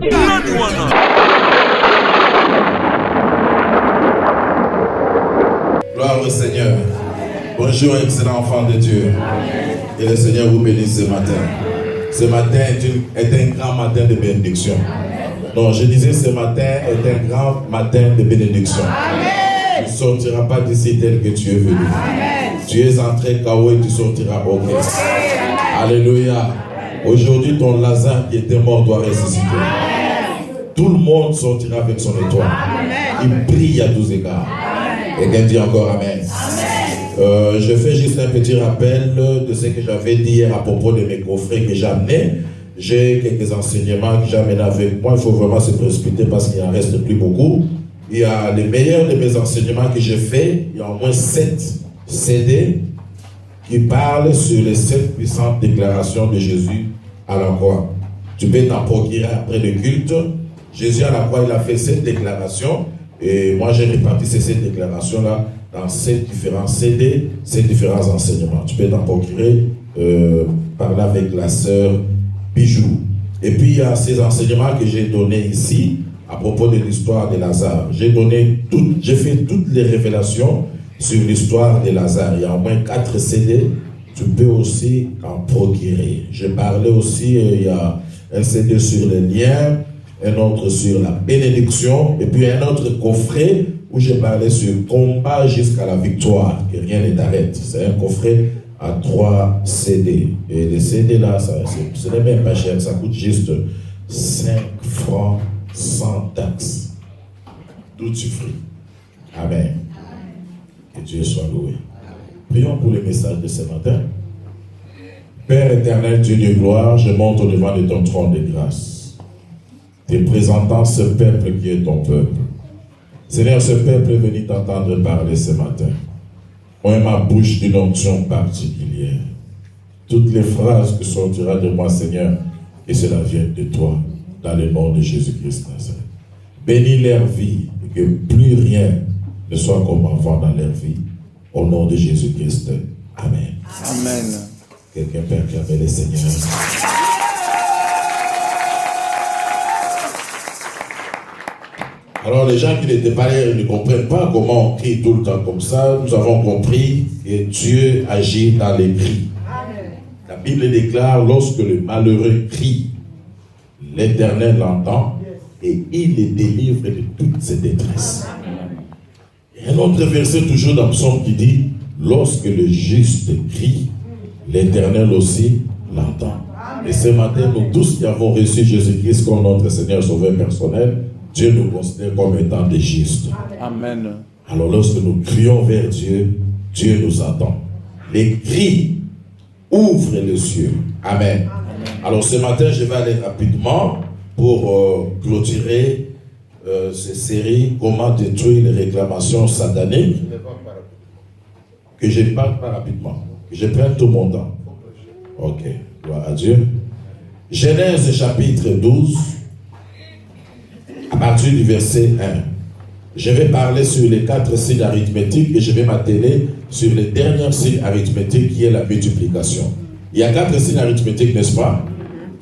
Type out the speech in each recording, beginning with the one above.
Gloire au Seigneur. Bonjour, excellent enfant de Dieu. Que le Seigneur vous bénisse ce matin. Ce matin est un grand matin de bénédiction. Non, je disais ce matin est un grand matin de bénédiction. Tu ne sortiras pas d'ici tel que tu es venu. Tu es entré KO et tu sortiras OK. Alléluia. Aujourd'hui, ton Lazare qui était mort doit ressusciter. Tout le monde sortira avec son étoile. Il brille à 12 égards. Et quelqu'un dit encore Amen. Je fais juste un petit rappel de ce que j'avais dit hier à propos de mes coffrets que j'ai amenés. J'ai quelques enseignements que j'ai amenés avec moi. Il faut vraiment se précipiter parce qu'il n'en reste plus beaucoup. Il y a les meilleurs de mes enseignements que j'ai faits. Il y a au moins 7 CD qui parlent sur les 7 puissantes déclarations de Jésus à la croix. Tu peux t'en procurer après le culte. Jésus à la croix, il a fait 7 déclarations. Et moi, j'ai réparti ces 7 déclarations-là dans 7 différents CD, 7 différents enseignements. Tu peux t'en procurer, parler avec la sœur Bijou. Et puis, il y a ces enseignements que j'ai donnés ici, à propos de l'histoire de Lazare. J'ai fait toutes les révélations sur l'histoire de Lazare. Il y a au moins 4 CD. Tu peux aussi en procurer. J'ai parlé aussi, il y a un CD sur les liens, un autre sur la bénédiction, et puis un autre coffret où j'ai parlé sur combat jusqu'à la victoire, que rien ne t'arrête. C'est un coffret à 3 CD. Et les CD là, ce n'est même pas cher, ça coûte juste 5 francs sans taxe. D'où tu fruit. Amen. Que Dieu soit loué. Prions pour le message de ce matin. Père éternel, Dieu de gloire, je monte au devant de ton trône de grâce, te présentant ce peuple qui est ton peuple. Seigneur, ce peuple est venu t'entendre parler ce matin. Moi, ma bouche d'une onction particulière. Toutes les phrases que sortiront de moi, Seigneur, et cela vient de toi, dans le nom de Jésus-Christ Nazareth. Bénis leur vie, et que plus rien ne soit comme avant dans leur vie. Au nom de Jésus-Christ. Amen. Amen. Quelqu'un peut acclamer le Seigneur. Alors les gens qui n'étaient pas là, ils ne comprennent pas comment on crie tout le temps comme ça. Nous avons compris que Dieu agit dans les cris. La Bible déclare, lorsque le malheureux crie, l'Éternel l'entend et il les délivre de toutes ses détresses. Et un autre verset toujours dans le psaume qui dit, lorsque le juste crie, l'Éternel aussi l'entend. Et ce matin, nous tous qui avons reçu Jésus-Christ comme notre Seigneur Sauveur personnel, Dieu nous considère comme étant des justes. Amen. Alors lorsque nous crions vers Dieu, Dieu nous entend. Les cris ouvrent les cieux. Amen. Alors ce matin, je vais aller rapidement pour clôturer cette série, comment détruire les réclamations sataniques. Que je parle pas rapidement, que je prenne tout mon temps. Ok, gloire à Dieu. Genèse chapitre 12, à partir du verset 1. Je vais parler sur les 4 signes arithmétiques et je vais m'atteler sur les derniers signes arithmétiques qui est la multiplication. Il y a 4 signes arithmétiques, n'est-ce pas?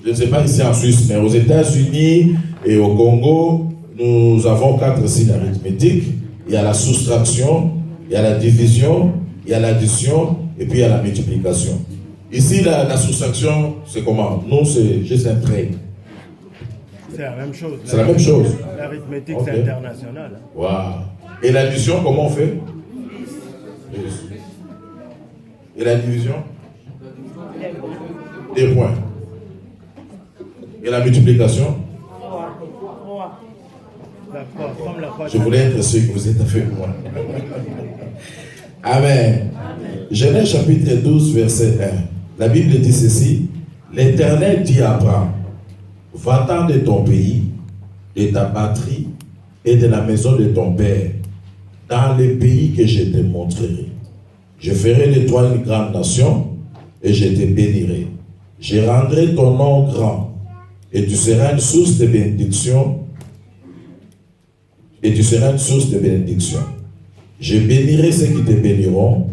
Je ne sais pas ici en Suisse, mais aux États-Unis et au Congo, nous avons 4 signes arithmétiques. Il y a la soustraction, il y a la division, il y a l'addition et puis il y a la multiplication. Ici, la soustraction, c'est comment? Nous, c'est juste un trait. C'est la même chose. C'est la même chose. L'arithmétique, Okay. c'est international. Wow. Et l'addition, comment on fait? Et la division? 2 points. Et la multiplication? Je voulais être sûr que vous êtes avec moi. Amen. Genèse chapitre 12, verset 1. La Bible dit ceci. L'Éternel dit à Abraham, va-t'en de ton pays, de ta patrie et de la maison de ton père, dans le pays que je te montrerai. Je ferai de toi une grande nation et je te bénirai. Je rendrai ton nom grand et tu seras une source de bénédiction. Et tu seras une source de bénédiction. Je bénirai ceux qui te béniront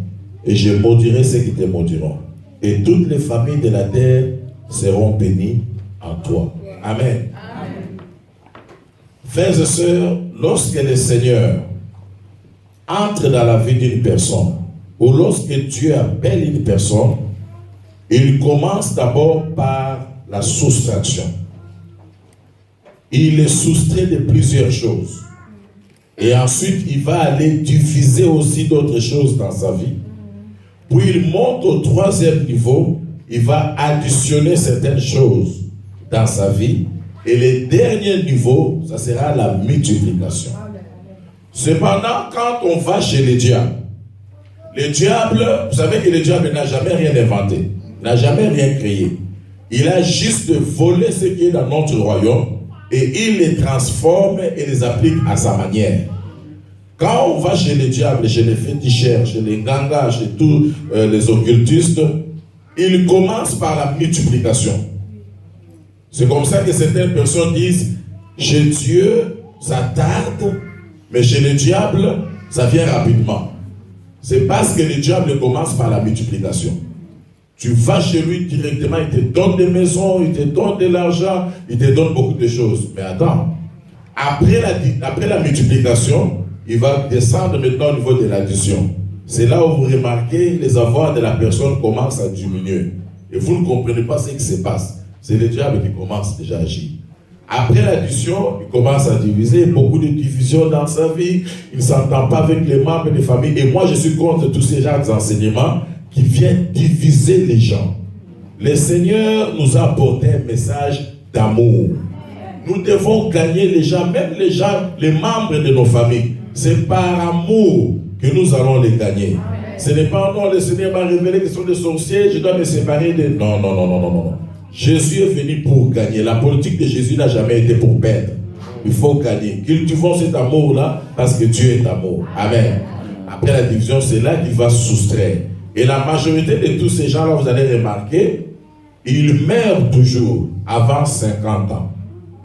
et je maudirai ceux qui te maudiront. Et toutes les familles de la terre seront bénies en toi. Amen. Frères et sœurs, lorsque le Seigneur entre dans la vie d'une personne, ou lorsque Dieu appelle une personne, il commence d'abord par la soustraction. Il est soustrait de plusieurs choses. Et ensuite, il va aller diffuser aussi d'autres choses dans sa vie. Puis il monte au troisième niveau, il va additionner certaines choses dans sa vie. Et le dernier niveau, ça sera la multiplication. Cependant, quand on va chez le diable, vous savez que le diable n'a jamais rien inventé, n'a jamais rien créé. Il a juste volé ce qui est dans notre royaume et il les transforme et les applique à sa manière. Quand on va chez le diable, chez les féticheurs, chez les gangas, chez tous les occultistes, il commence par la multiplication. C'est comme ça que certaines personnes disent, chez Dieu, ça tarde, mais chez le diable, ça vient rapidement. C'est parce que le diable commence par la multiplication. Tu vas chez lui directement, il te donne des maisons, il te donne de l'argent, il te donne beaucoup de choses. Mais attends, après la multiplication, il va descendre maintenant au niveau de l'addition. C'est là où vous remarquez les avoirs de la personne commencent à diminuer. Et vous ne comprenez pas ce qui se passe. C'est le diable qui commence déjà à agir. Après l'addition, il commence à diviser, beaucoup de divisions dans sa vie, il ne s'entend pas avec les membres de famille. Et moi, je suis contre tous ces genres d'enseignements qui viennent diviser les gens. Le Seigneur nous a apporté un message d'amour. Nous devons gagner les gens, même les gens, les membres de nos familles. C'est par amour que nous allons les gagner. Ce n'est pas, non, le Seigneur m'a révélé qu'ils sont des sorciers, je dois me séparer de... Non, non, non, non, non, non. Jésus est venu pour gagner. La politique de Jésus n'a jamais été pour perdre. Il faut gagner. Cultivons cet amour-là parce que Dieu est amour. Amen. Après la division, c'est là qu'il va soustraire. Et la majorité de tous ces gens-là, vous allez remarquer, ils meurent toujours avant 50 ans.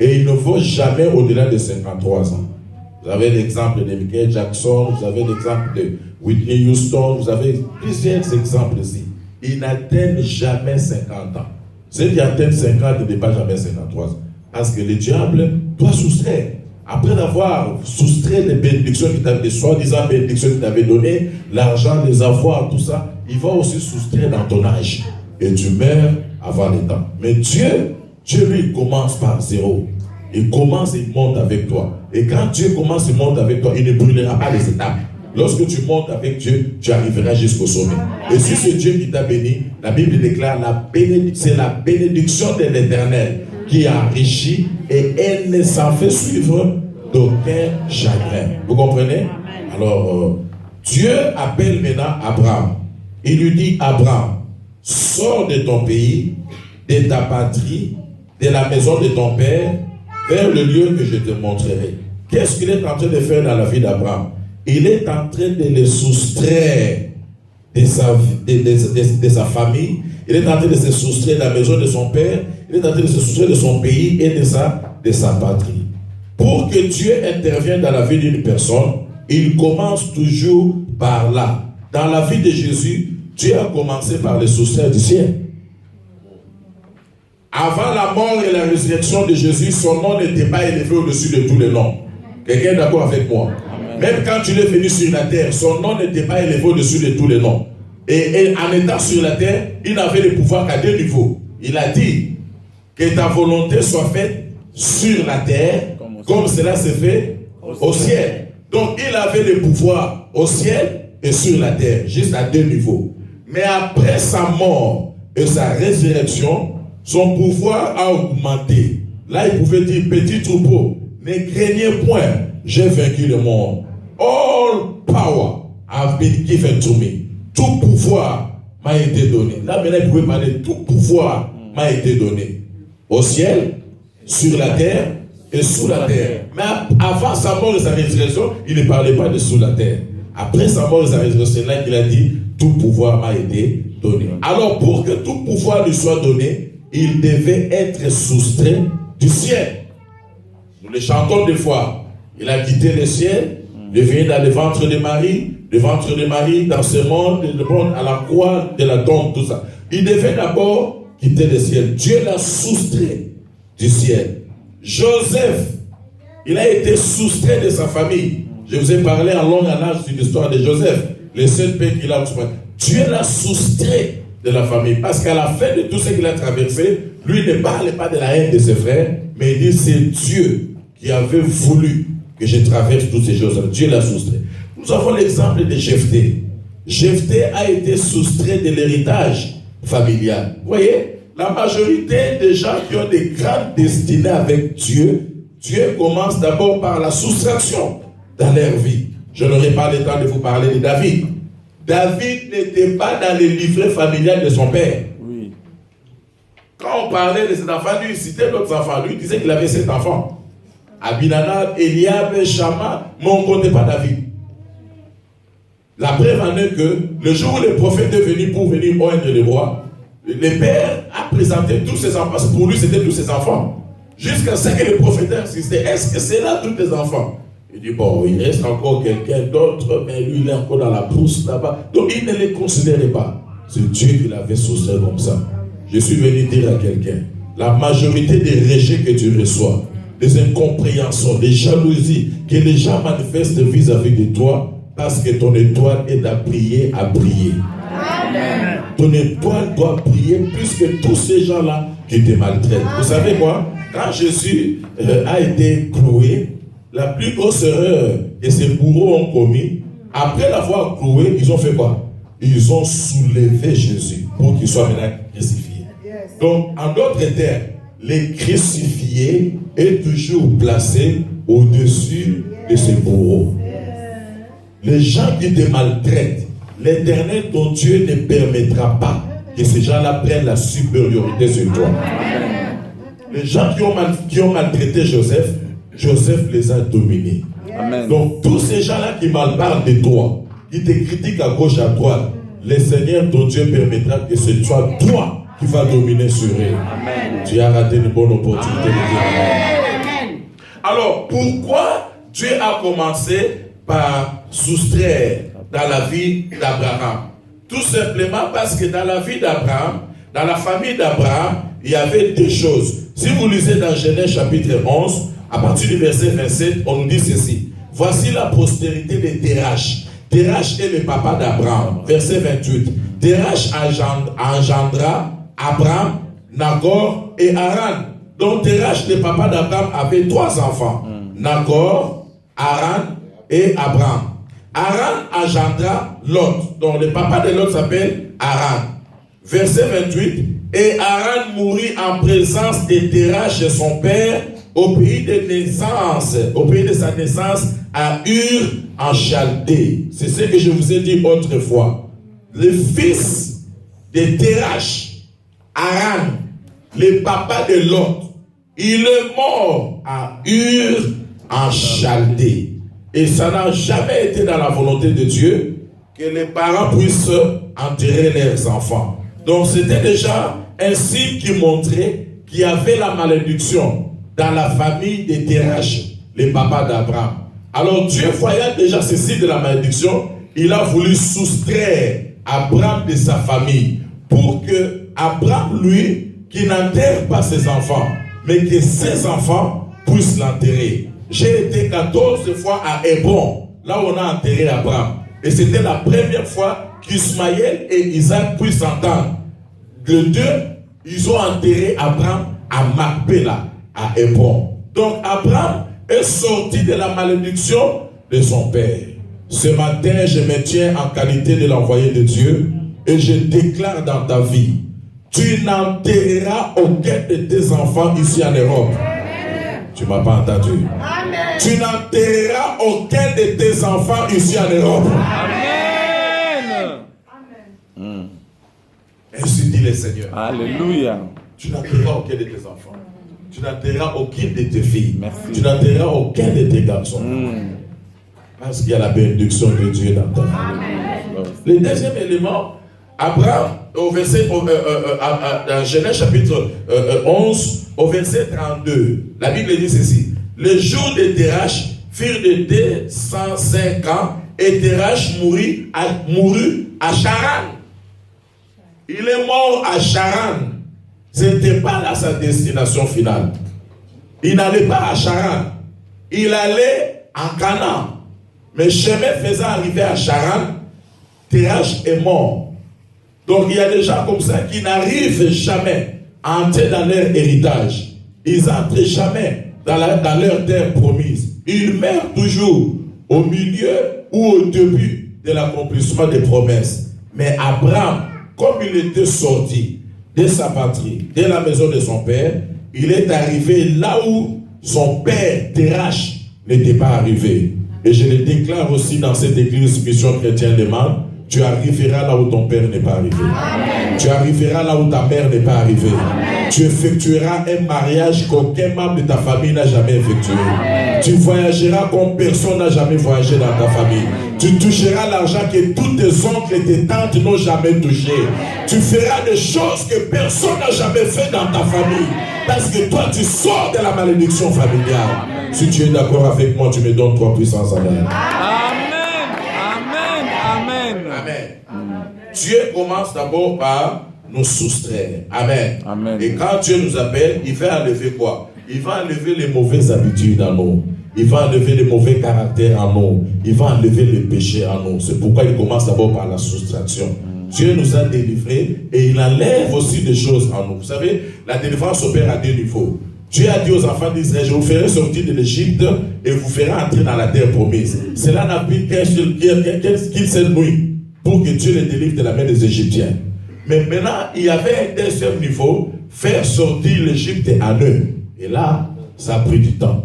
Et ils ne vont jamais au-delà de 53 ans. Vous avez l'exemple de Michael Jackson, vous avez l'exemple de Whitney Houston, vous avez plusieurs exemples ici. Ils n'atteignent jamais 50 ans. Ceux qui atteignent 50 ne dépassent jamais 53 ans. Parce que le diable doit soustraire. Après avoir soustrait les bénédictions qui t'avaient, les soi-disant bénédictions qui t'avaient données, l'argent, les avoirs, tout ça, il va aussi soustraire dans ton âge. Et tu meurs avant le temps. Mais Dieu, lui, il commence par zéro. Il commence et il monte avec toi. Et quand Dieu commence et monte avec toi, il ne brûlera pas les étapes. Lorsque tu montes avec Dieu, tu arriveras jusqu'au sommet. Et si c'est Dieu qui t'a béni, la Bible déclare c'est la bénédiction de l'Éternel qui enrichit et elle ne s'en fait suivre d'aucun chagrin. Vous comprenez? Alors, Dieu appelle maintenant Abraham. Il lui dit, Abraham, sors de ton pays, de ta patrie, de la maison de ton père, vers le lieu que je te montrerai. Qu'est-ce qu'il est en train de faire dans la vie d'Abraham? Il est en train de le soustraire de sa famille. Il est en train de se soustraire de la maison de son père. Il est en train de se soustraire de son pays et de sa patrie. Pour que Dieu intervienne dans la vie d'une personne, il commence toujours par là. Dans la vie de Jésus, Dieu a commencé par le soustraire du ciel. Avant la mort et la résurrection de Jésus, son nom n'était pas élevé au-dessus de tous les noms. Quelqu'un est d'accord avec moi? Même quand il est venu sur la terre, son nom n'était pas élevé au-dessus de tous les noms. Et en étant sur la terre, il n'avait le pouvoir qu'à deux niveaux. Il a dit que ta volonté soit faite sur la terre, comme cela se fait au ciel. Donc il avait le pouvoir au ciel et sur la terre, juste à deux niveaux. Mais après sa mort et sa résurrection, son pouvoir a augmenté. Là, il pouvait dire, petit troupeau, ne craignez point, j'ai vaincu le monde. All power has been given to me. Tout pouvoir m'a été donné. Là, maintenant, il pouvait parler, tout pouvoir m'a été donné. Au ciel, sur la terre et sous la terre. Mais avant sa mort et sa résurrection, il ne parlait pas de sous la terre. Après sa mort et sa résurrection, là, il a dit, tout pouvoir m'a été donné. Alors, pour que tout pouvoir lui soit donné, il devait être soustrait du ciel. Nous le chantons des fois. Il a quitté le ciel, il est venu dans le ventre de Marie, dans ce monde, le monde à la croix de la tombe, tout ça. Il devait d'abord quitter le ciel. Dieu l'a soustrait du ciel. Joseph Il a été soustrait de sa famille. Je vous ai parlé en long et en large de l'histoire de Joseph. Le seul père qu'il a. Dieu l'a soustrait de la famille. Parce qu'à la fin de tout ce qu'il a traversé, lui ne parlait pas de la haine de ses frères, mais il dit c'est Dieu qui avait voulu que je traverse toutes ces choses. Dieu l'a soustrait. Nous avons l'exemple de Jephthé. Jephthé a été soustrait de l'héritage familial. Vous voyez, la majorité des gens qui ont des grandes destinées avec Dieu, Dieu commence d'abord par la soustraction dans leur vie. Je n'aurai pas le temps de vous parler de David. David n'était pas dans les livrets familiales de son père. Oui. Quand on parlait de ses enfants, lui, il citait d'autres enfants. Lui, il disait qu'il avait 7 enfants. Abinadab, Eliab, Shama, mais on ne comptait pas David. La preuve en est que le jour où le prophète est venu pour venir oindre le roi, le père a présenté tous ses enfants. Parce que pour lui, c'était tous ses enfants. Jusqu'à ce que le prophète insistait, est-ce que c'est là tous tes enfants? Il dit, bon, il reste encore quelqu'un d'autre, mais lui, il est encore dans la brousse là-bas. Donc, il ne les considérait pas. C'est Dieu qui l'avait soustrait comme ça. Je suis venu dire à quelqu'un, la majorité des rejets que tu reçois, des incompréhensions, des jalousies que les gens manifestent vis-à-vis de toi, parce que ton étoile est à prier, à briller. Amen. Ton étoile doit briller plus que tous ces gens-là qui te maltraitent. Amen. Vous savez quoi? Quand Jésus a été cloué, la plus grosse erreur que ces bourreaux ont commis, après l'avoir cloué, ils ont fait quoi? Ils ont soulevé Jésus pour qu'il soit maintenant crucifié. Yes. Donc, en d'autres termes, les crucifiés est toujours placé au-dessus de ces bourreaux. Les gens qui te maltraitent, l'Éternel, ton Dieu, ne permettra pas que ces gens-là prennent la supériorité sur toi. Les gens qui ont maltraité Joseph, Joseph les a dominés. Amen. Donc, tous ces gens-là qui malparlent de toi, qui te critiquent à gauche, à droite, le Seigneur, ton Dieu, permettra que ce soit toi qui vas dominer sur eux. Amen. Tu as raté une bonne opportunité de dire Amen. Alors, pourquoi Dieu a commencé par soustraire dans la vie d'Abraham? Tout simplement parce que dans la vie d'Abraham, dans la famille d'Abraham, il y avait deux choses. Si vous lisez dans Genèse chapitre 11, à partir du verset 27, on nous dit ceci. Voici la postérité de Terach. Terach est le papa d'Abraham. Verset 28. Terach engendra Abraham, Nagor et Haran. Donc Terach, le papa d'Abraham, avait 3 enfants. Nagor, Haran et Abraham. Haran engendra Lot. Donc le papa de Lot s'appelle Haran. Verset 28. Et Haran mourut en présence de Terach et son père au pays de naissance, au pays de sa naissance à Ur en Chaldée. C'est ce que je vous ai dit autrefois. Le fils de Terach, Haran, le papa de Lot, il est mort à Ur en Chaldée. Et ça n'a jamais été dans la volonté de Dieu que les parents puissent enterrer leurs enfants. Donc c'était déjà un signe qui montrait qu'il y avait la malédiction dans la famille de Terach, le papa d'Abraham. Alors Dieu, voyant déjà ce signe de la malédiction, il a voulu soustraire Abraham de sa famille pour que Abraham, lui, qui n'enterre pas ses enfants, mais que ses enfants puissent l'enterrer. J'ai été 14 fois à Hébron, là où on a enterré Abraham. Et c'était la première fois qu'Ismaël et Isaac puissent s'entendre. Les deux, ils ont enterré Abraham à Macpéla, à Hébron. Donc Abraham est sorti de la malédiction de son père. Ce matin, je me tiens en qualité de l'envoyé de Dieu et je déclare dans ta vie, tu n'enterreras aucun de tes enfants ici en Europe. Tu ne m'as pas entendu. Amen. Tu n'enterreras aucun de tes enfants ici en Europe. Amen. Amen. Ainsi dit le Seigneur. Alléluia. Tu n'enterreras aucun de tes enfants. Tu n'enterreras aucune de tes filles. Merci. Tu n'enterreras aucun de tes garçons. Parce qu'il y a la bénédiction de Dieu dans ta vie. Amen. Le deuxième élément, Abraham, au verset, dans Genèse chapitre 11, au verset 32, la Bible dit ceci. Les jours de Terach furent de 205 ans et Terach mourut à Charan. Il est mort à Charan. Ce n'était pas là sa destination finale. Il n'allait pas à Charan. il allait en Canaan. Mais chemin faisant arriver à Charan, Térach est mort. Donc il y a des gens comme ça qui n'arrivent jamais à entrer dans leur héritage. Ils n'entrent jamais dans leur terre promise. Ils meurent toujours au milieu ou au début de l'accomplissement des promesses. Mais Abraham, comme il était sorti de sa patrie, de la maison de son père, il est arrivé là où son père Térach n'était pas arrivé. Et je le déclare aussi dans cette église Mission Chrétienne de Mâle, tu arriveras là où ton père n'est pas arrivé. Amen. Tu arriveras là où ta mère n'est pas arrivée. Amen. Tu effectueras un mariage qu'aucun membre de ta famille n'a jamais effectué. Amen. Tu voyageras comme personne n'a jamais voyagé dans ta famille. Tu toucheras l'argent que tous tes oncles et tes tantes n'ont jamais touché. Tu feras des choses que personne n'a jamais fait dans ta famille. Parce que toi, tu sors de la malédiction familiale. Amen. Si tu es d'accord avec moi, tu me donnes 3 puissances. Amen. Dieu commence d'abord par nous soustraire. Amen. Amen. Et quand Dieu nous appelle, il va enlever quoi? Il va enlever les mauvaises habitudes en nous. Il va enlever les mauvais caractères en nous. Il va enlever les péchés en nous. C'est pourquoi il commence d'abord par la soustraction. Dieu nous a délivrés et il enlève aussi des choses en nous. Vous savez, la délivrance opère à 2 niveaux. Dieu a dit aux enfants d'Israël, je vous ferai sortir de l'Égypte et vous ferai entrer dans la terre promise. Cela n'a pris qu'une seule nuit pour que Dieu les délivre de la main des Égyptiens. Mais maintenant, il y avait un deuxième niveau, faire sortir l'Égypte en eux. Et là, ça a pris du temps.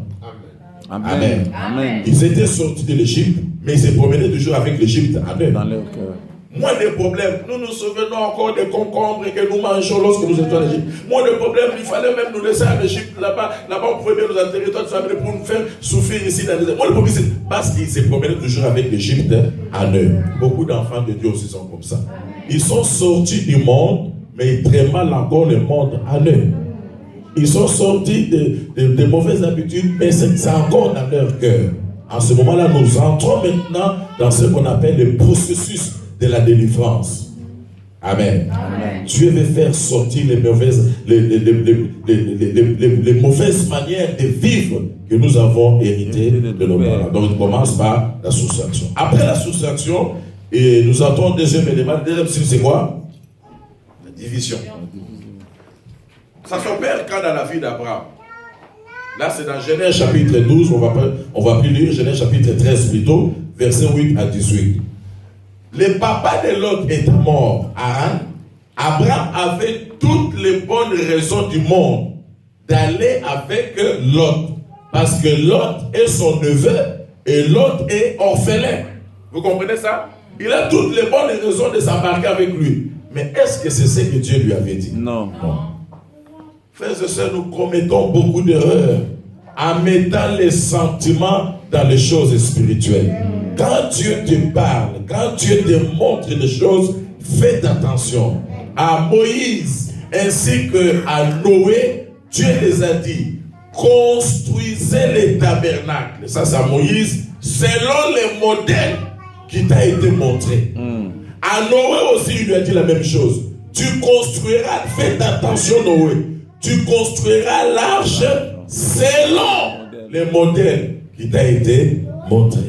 Amen. Amen. Amen. Ils étaient sortis de l'Égypte, mais ils se promenaient toujours avec l'Égypte en eux. Dans leur cœur. Moins de problèmes. Nous nous souvenons encore des concombres que nous mangeons lorsque nous étions en Égypte. Moins de problèmes. Il fallait même nous laisser en Égypte là-bas. Là-bas, on pouvait bien nous enterrer pour nous faire souffrir ici dans les. Moins de problèmes, parce qu'ils se promenaient toujours avec l'Égypte en eux. Beaucoup d'enfants de Dieu aussi sont comme ça. Ils sont sortis du monde, mais ils trémalent encore le monde en eux. Ils sont sortis de mauvaises habitudes, mais c'est encore dans leur cœur. En ce moment-là, nous entrons maintenant dans ce qu'on appelle le processus de la délivrance. Amen. Amen. Dieu veut faire sortir les mauvaises manières de vivre que nous avons héritées de nos parents. Donc, il commence par la soustraction. Après la soustraction, et nous entrons deuxième élément. Le deuxième signe, c'est quoi? La division. Ça s'opère quand dans la vie d'Abraham. Là, c'est dans Genèse chapitre 12. On va plus lire Genèse chapitre 13 plutôt, versets 8 à 18. Le papa de Lot étant mort, Haran, Abraham avait toutes les bonnes raisons du monde d'aller avec Lot. Parce que Lot est son neveu et Lot est orphelin. Vous comprenez ça? Il a toutes les bonnes raisons de s'embarquer avec lui. Mais est-ce que c'est ce que Dieu lui avait dit? Non. Non. Frères et sœurs, nous commettons beaucoup d'erreurs en mettant les sentiments dans les choses spirituelles. Quand Dieu te parle, quand Dieu te montre les choses, faites attention. À Moïse ainsi qu'à Noé, Dieu les a dit, construisez les tabernacles. Ça, c'est à Moïse, selon les modèles qui t'a été montré. À Noé aussi, il lui a dit la même chose. Tu construiras, faites attention Noé, tu construiras l'arche selon les modèles qui t'a été montré.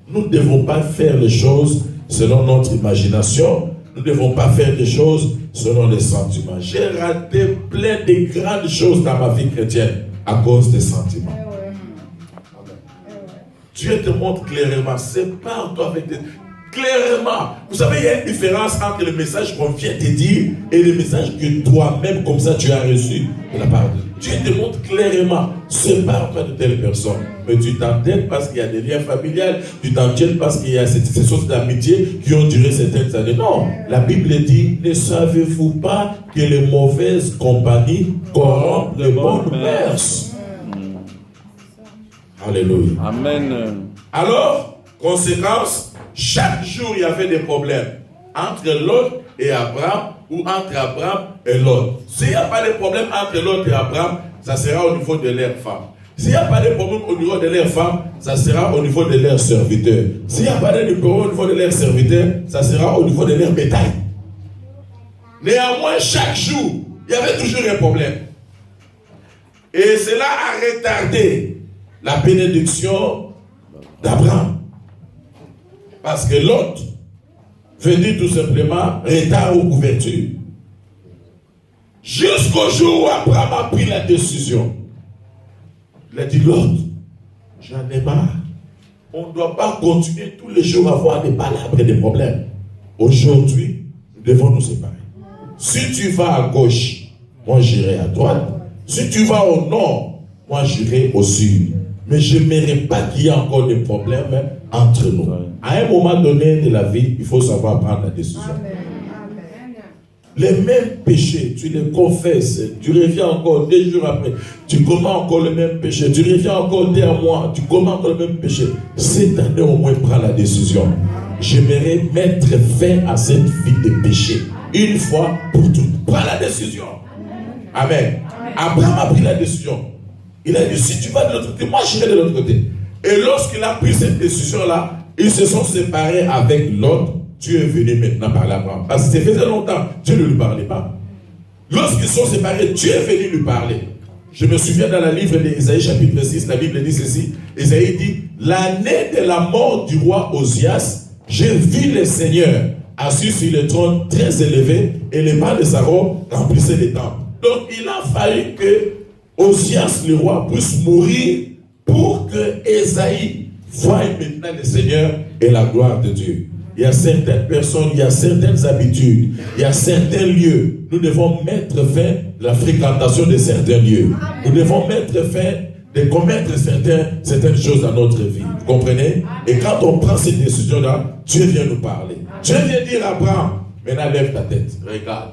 Nous ne devons pas faire les choses selon notre imagination. Nous ne devons pas faire des choses selon les sentiments. J'ai raté plein de grandes choses dans ma vie chrétienne à cause des sentiments. Dieu te montre clairement, sépare-toi avec des... Clairement. Vous savez, il y a une différence entre le message qu'on vient te dire et le message que toi-même, comme ça, tu as reçu de la part de Dieu. Dieu te montre clairement, sépare-toi de telle personne. Mais tu t'entêtes parce qu'il y a des liens familiales, tu t'entêtes parce qu'il y a ces choses d'amitié qui ont duré certaines années. Non, la Bible dit, ne savez-vous pas que les mauvaises compagnies corrompent les bonnes mœurs? Alléluia. Amen. Alors, conséquence, chaque jour il y avait des problèmes entre Lot et Abraham ou entre Abraham et Lot. S'il n'y a pas de problème entre Lot et Abraham, ça sera au niveau de leurs femmes. S'il n'y a pas de problème au niveau de leurs femmes, ça sera au niveau de leurs serviteurs. S'il n'y a pas de problème au niveau de leurs serviteurs, ça sera au niveau de leur bétail. Néanmoins, chaque jour, il y avait toujours un problème. Et cela a retardé la bénédiction d'Abraham. Parce que Lot veut dire tout simplement retard aux couvertures. Jusqu'au jour où Abraham a pris la décision. Il a dit, Lot, j'en ai marre. On ne doit pas continuer tous les jours à avoir des palabres et des problèmes. Aujourd'hui, nous devons nous séparer. Si tu vas à gauche, moi j'irai à droite. Si tu vas au nord, moi j'irai au sud. Mais je n'aimerais pas qu'il y ait encore des problèmes entre nous. À un moment donné de la vie, il faut savoir prendre la décision. Les mêmes péchés, tu les confesses, tu reviens encore 2 jours après, tu commets encore le même péché, tu reviens encore 2 mois, tu commets encore le même péché. Cette année au moins, prends la décision. J'aimerais mettre fin à cette vie de péché. Une fois pour toutes. Prends la décision. Amen. Abraham a pris la décision. Il a dit, si tu vas de l'autre côté, moi j'irai de l'autre côté. Et lorsqu'il a pris cette décision-là, ils se sont séparés avec l'autre. Dieu est venu maintenant parler à Abraham. Parce que ça faisait longtemps, Dieu ne lui parlait pas. Lorsqu'ils sont séparés, Dieu est venu lui parler. Je me souviens dans le livre d'Ésaïe chapitre 6, la Bible dit ceci. Ésaïe dit, l'année de la mort du roi Osias, j'ai vu le Seigneur assis sur le trône très élevé et les mains de sa robe remplissaient les temples. Donc il a fallu que Osias le roi puisse mourir pour que Ésaïe voie maintenant le Seigneur et la gloire de Dieu. Il y a certaines personnes, il y a certaines habitudes, il y a certains lieux. Nous devons mettre fin à la fréquentation de certains lieux. Nous devons mettre fin de commettre certaines choses dans notre vie. Vous comprenez? Et quand on prend cette décision-là, Dieu vient nous parler. Dieu vient dire à Abraham, maintenant lève ta tête, regarde.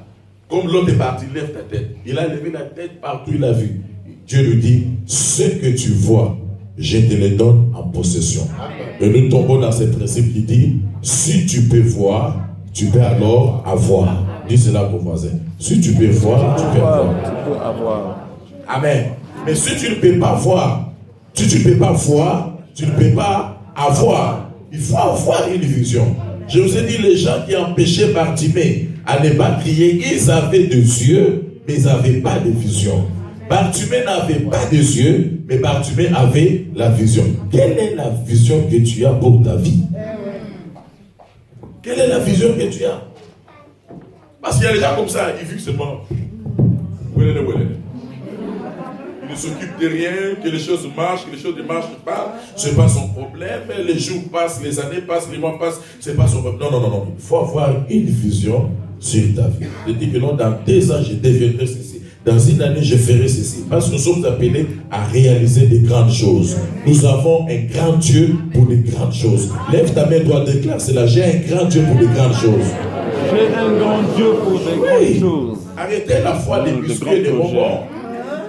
Comme l'autre est parti, lève ta tête. Il a levé la tête partout, il a vu. Dieu lui dit, ce que tu vois, je te le donne en possession. Et nous tombons dans ce principe qui dit, si tu peux voir, tu peux alors avoir. Dis cela pour voisin. Si tu peux voir, tu peux avoir. Amen. Mais si tu ne peux pas voir, si tu ne peux pas voir, tu ne peux pas avoir. Il faut avoir une vision. Je vous ai dit, les gens qui empêchaient Bartimée à ne pas crier, ils avaient des yeux, mais ils n'avaient pas de vision. Bartimée n'avait pas de yeux, mais Bartimée avait la vision. Quelle est la vision que tu as pour ta vie? Quelle est la vision que tu as? Parce qu'il y a des gens comme ça, ils vivent seulement. Il ne s'occupe de rien, que les choses marchent, que les choses ne marchent pas. Ce n'est pas son problème. Les jours passent, les années passent, les mois passent. Ce n'est pas son problème. Non. Il faut avoir une vision sur ta vie. Je dis que non, dans 2 ans, je deviendrai ceci. Dans une année, je ferai ceci. Parce que nous sommes appelés à réaliser des grandes choses. Nous avons un grand Dieu pour des grandes choses. Lève ta main droite, déclare cela. J'ai un grand Dieu pour des grandes choses. J'ai un grand Dieu pour des grandes choses. Arrêtez la foi des biscuits et des bonbons.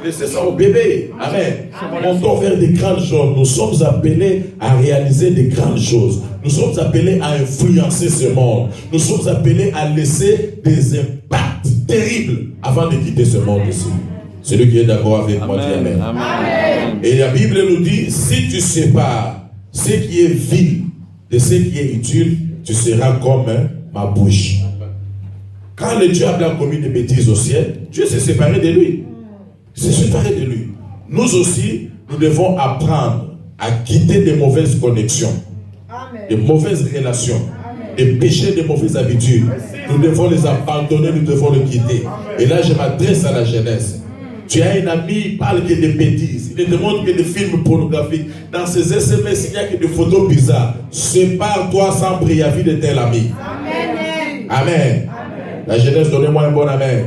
Laissez ça au bébé. Amen. Montons vers des grandes choses. Nous sommes appelés à réaliser des grandes choses. Nous sommes appelés à influencer ce monde. Nous sommes appelés à laisser des impacts terribles avant de quitter ce monde ici. Celui qui est d'accord avec moi, dit Amen. Amen. Et la Bible nous dit, si tu sépares ce qui est vil de ce qui est utile, tu seras comme ma bouche. Quand le diable a commis des bêtises au ciel, Dieu s'est séparé de lui. C'est séparé de lui. Nous aussi, nous devons apprendre à quitter des mauvaises connexions, des mauvaises relations, des péchés, des mauvaises habitudes. Nous devons les abandonner, nous devons les quitter. Et là, je m'adresse à la jeunesse. Tu as un ami, il parle que des bêtises, il ne te montre que des films pornographiques. Dans ces SMS, il n'y a que des photos bizarres. Sépare-toi sans préavis de tel ami. Amen. Amen. La jeunesse, donnez-moi un bon amen.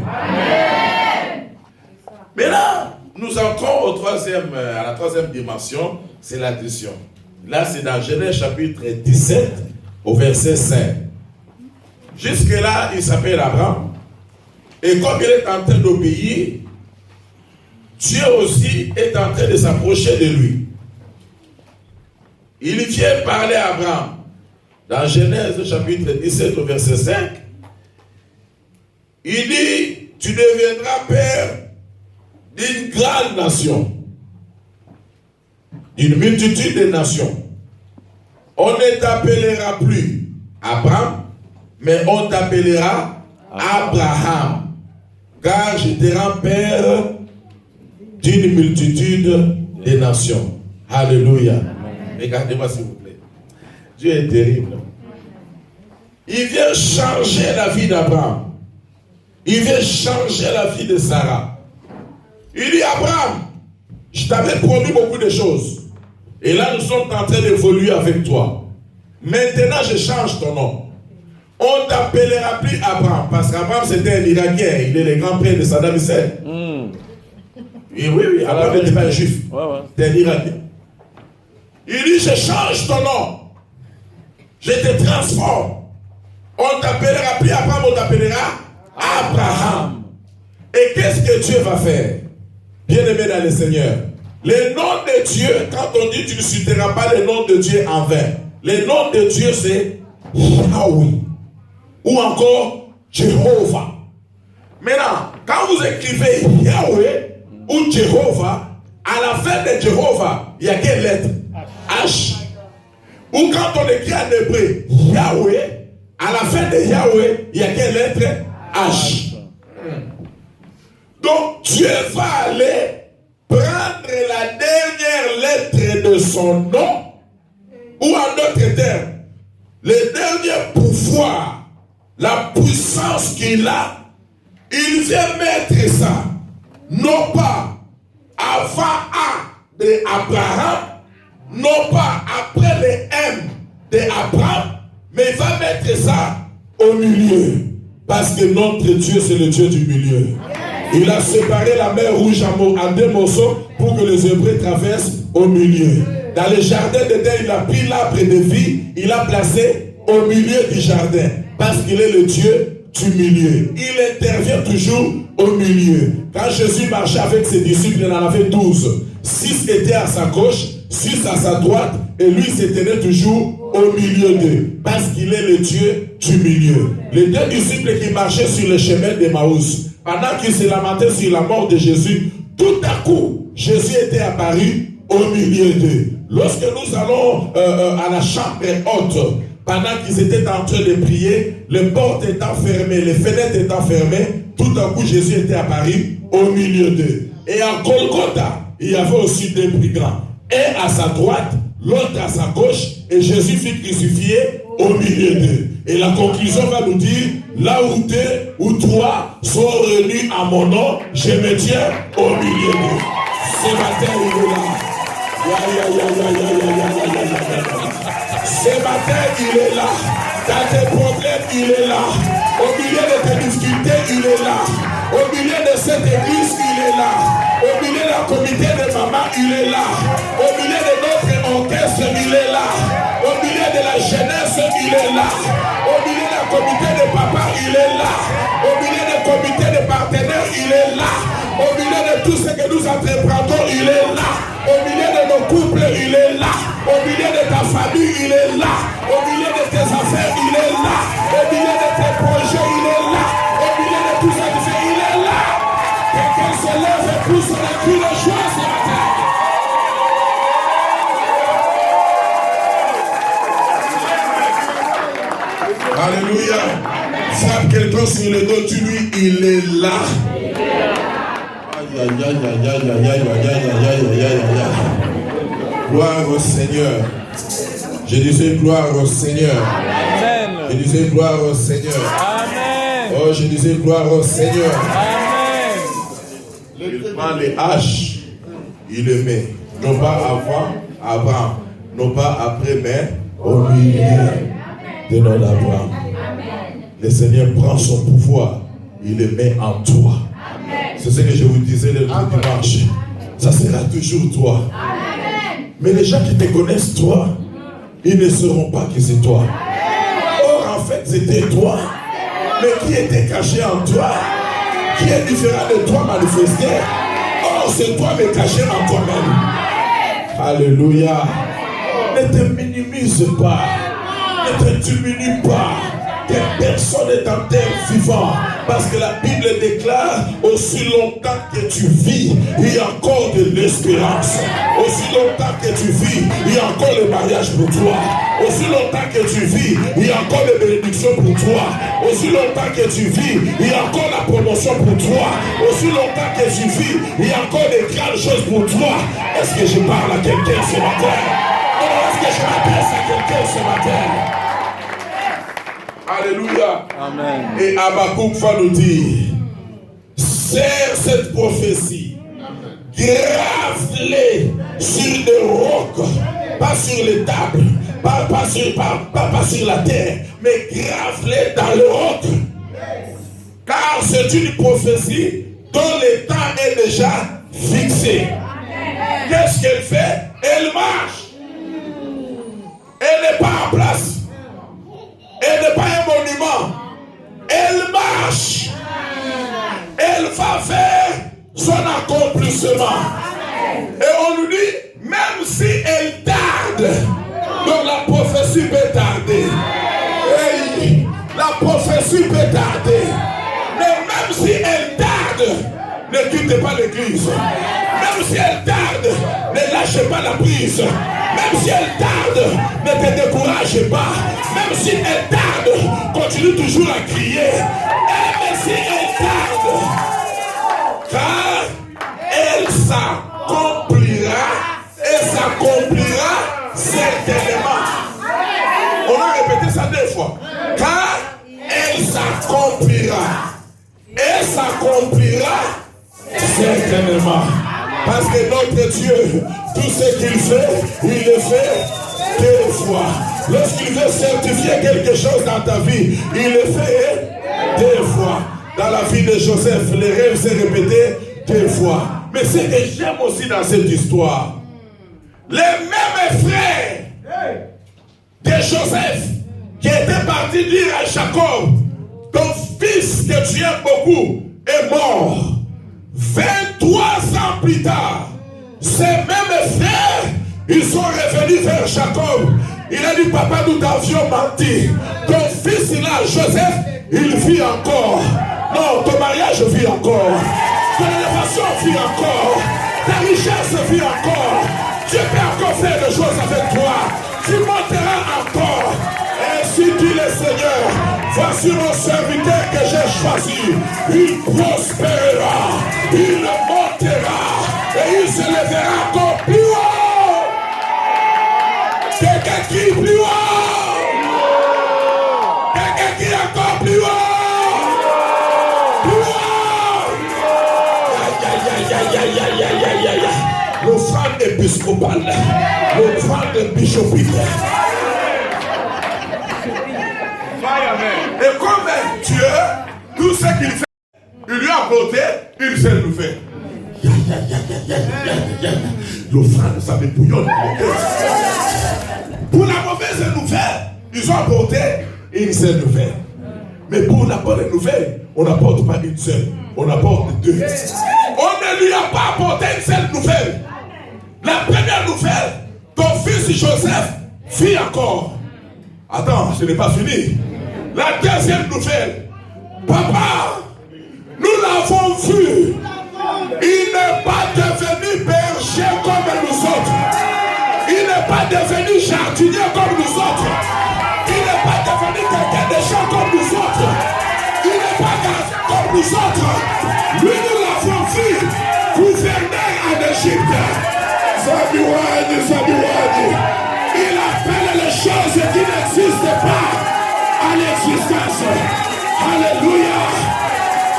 Mais là, nous entrons à la troisième dimension, c'est l'addition. Là, c'est dans Genèse chapitre 17, au verset 5. Jusque-là, il s'appelle Abraham. Et comme il est en train d'obéir, Dieu aussi est en train de s'approcher de lui. Il vient parler à Abraham. Dans Genèse chapitre 17, au verset 5, il dit, tu deviendras père d'une grande nation, d'une multitude de nations. On ne t'appellera plus Abraham, mais on t'appellera Abraham, car je te rends père d'une multitude de nations. Alléluia. Regardez-moi s'il vous plaît. Dieu est terrible. Il vient changer la vie d'Abraham. Il vient changer la vie de Sarah. Il dit, Abraham, je t'avais promis beaucoup de choses. Et là, nous sommes en train d'évoluer avec toi. Maintenant, je change ton nom. On ne t'appellera plus Abraham, parce qu'Abraham, c'était un Irakien. Il est le grand-père de Saddam Hussein. Et oui, Abraham n'était pas un juif. C'était un Irakien. Il dit, je change ton nom. Je te transforme. On ne t'appellera plus Abraham, on t'appellera Abraham. Et qu'est-ce que Dieu va faire? Bien-aimé dans le Seigneur, le nom de Dieu, quand on dit tu ne citeras pas le nom de Dieu en vain, le nom de Dieu c'est Yahweh ou encore Jéhovah. Maintenant, quand vous écrivez Yahweh ou Jéhovah, à la fin de Jéhovah, il y a quelle lettre? H. Ou quand on écrit en hébreu Yahweh, à la fin de Yahweh, il y a quelle lettre? H. Donc Dieu va aller prendre la dernière lettre de son nom, ou en d'autres termes, le dernier pouvoir, la puissance qu'il a, il vient mettre ça, non pas avant A de Abraham, non pas après le M de Abraham, mais il va mettre ça au milieu. Parce que notre Dieu, c'est le Dieu du milieu. Il a séparé la mer Rouge en deux morceaux pour que les Hébreux traversent au milieu. Dans le jardin d'Éden, il a pris l'arbre de vie, il a placé au milieu du jardin. Parce qu'il est le Dieu du milieu. Il intervient toujours au milieu. Quand Jésus marchait avec ses disciples, il en avait 12. 6 étaient à sa gauche, 6 à sa droite, et lui se tenait toujours au milieu d'eux. Parce qu'il est le Dieu du milieu. Les deux disciples qui marchaient sur le chemin d'Emmaüs, pendant qu'ils se lamentaient sur la mort de Jésus, tout à coup, Jésus était apparu au milieu d'eux. Lorsque nous allons à la chambre haute, pendant qu'ils étaient en train de prier, les portes étant fermées, les fenêtres étant fermées, tout à coup, Jésus était apparu au milieu d'eux. Et à Golgotha, il y avait aussi deux brigands. Un à sa droite, l'autre à sa gauche, et Jésus fut crucifié au milieu d'eux. Et la conclusion va nous dire, là où deux ou trois sont réunis à mon nom, je me tiens au milieu d'eux. Ce matin, il est là. Ce matin, il est là. Dans tes problèmes, il est là. Au milieu de tes difficultés, il est là. Au milieu de cette église, il est là. Au milieu de la comité de maman, il est là. Au milieu de notre orchestre, il est là. Au milieu de la jeunesse, il est là. Au milieu de la comité de papa, il est là. Au milieu des comités de partenaires, il est là. Au milieu de tout ce que nous entreprenons, il est là. Au milieu de nos couples, il est là. Au milieu de ta famille, il est là. Au milieu de tes affaires, il est là. Au milieu de tes projets, il est là. Au milieu de tout ça, il est là. Quelqu'un se lève et pousse la cri de joie ce matin. Alléluia. Frappe quelqu'un sur le dos, tu lui, il est là. Aïe, aïe, aïe, aïe, aïe, aïe, aïe, aïe, aïe, aïe, aïe. Gloire au Seigneur. Je disais gloire au Seigneur. Amen. Je disais gloire au Seigneur. Amen. Oh, je disais gloire au Seigneur. Amen. Il prend les haches, il le met. Non pas avant Abraham, non pas après, mais au milieu de notre Abraham. Le Seigneur prend son pouvoir, il le met en toi. C'est ce que je vous disais le dimanche. Ça sera toujours toi. Mais les gens qui te connaissent toi, ils ne sauront pas que c'est toi. Or en fait c'était toi. Mais qui était caché en toi, qui est différent de toi manifesté. Or c'est toi mais caché en toi-même. Alléluia. Ne te minimise pas. Ne te diminue pas. que personne n'est en terre vivant. Parce que la Bible déclare, aussi longtemps que tu vis, il y a encore de l'espérance. Aussi longtemps que tu vis, il y a encore le mariage pour toi. Aussi longtemps que tu vis, il y a encore les bénédictions pour toi. Aussi longtemps que tu vis, il y a encore la promotion pour toi. Aussi longtemps que tu vis, il y a encore des grandes choses pour toi. Est-ce que je parle à quelqu'un ce matin? Est-ce que je m'adresse à quelqu'un ce matin? Alléluia. Amen. Et Habakkuk va nous dire, serre cette prophétie, grave-les sur des rocs, pas sur les tables, pas sur la terre, mais grave-les dans le roc. Car c'est une prophétie dont le temps est déjà fixé. Qu'est-ce qu'elle fait? Elle marche. Elle n'est pas en place. Elle n'est pas un monument. Elle marche. Elle va vers son accomplissement. Et on nous dit, même si elle tarde, donc la prophétie peut tarder. Hey, la prophétie peut tarder. Mais même si elle tarde, ne quittez pas l'église. Même si elle tarde, ne lâchez pas la prise. Même si elle tarde, ne te découragez pas. Même si elle tarde, continue toujours à crier. Et même si elle tarde, car elle s'accomplira et s'accomplira certainement. On a répété ça 2 fois. Car elle s'accomplira et s'accomplira certainement. Parce que notre Dieu, tout ce qu'il fait, il le fait 2 fois. Lorsqu'il veut certifier quelque chose dans ta vie, il le fait 2 fois. Dans la vie de Joseph, les rêves s'est répété 2 fois. Mais ce que j'aime aussi dans cette histoire, les mêmes frères de Joseph qui étaient partis dire à Jacob, ton fils que tu aimes beaucoup est mort. 23 ans plus tard, ces mêmes frères, ils sont revenus vers Jacob. Il a dit, papa, nous t'avions menti. Ton fils là, Joseph, il vit encore. Non, ton mariage vit encore. Ton élévation vit encore. Ta richesse vit encore. Dieu peut encore faire des choses avec toi. Tu monteras encore. Ainsi dit le Seigneur, voici mon serviteur que j'ai choisi. Il prospérera, il montera et il se lèvera encore plus haut. Quelqu'un qui est plus haut. Quelqu'un qui est encore plus haut. Plus haut. L'offrande épiscopale, l'offrande bichopique. Et comme Dieu, tout ce qu'il fait, il lui a apporté, il sait nous faire. L'offrande, ça me bouillonne. Pour la mauvaise nouvelle, ils ont apporté une seule nouvelle. Mais pour la bonne nouvelle, on n'apporte pas une seule, on apporte 2. On ne lui a pas apporté une seule nouvelle. La première nouvelle, ton fils Joseph vit encore. Attends, ce n'est pas fini. La deuxième nouvelle, papa, nous l'avons vu. Il n'est pas devenu berger comme nous autres. Il n'est pas devenu jardinier comme nous autres. Il n'est pas devenu quelqu'un de champ comme nous autres. Il n'est pas comme nous autres. Lui, nous l'avons vu, gouverneur en Égypte. Sabiwadi. Il appelle les choses qui n'existent pas à l'existence. Alléluia.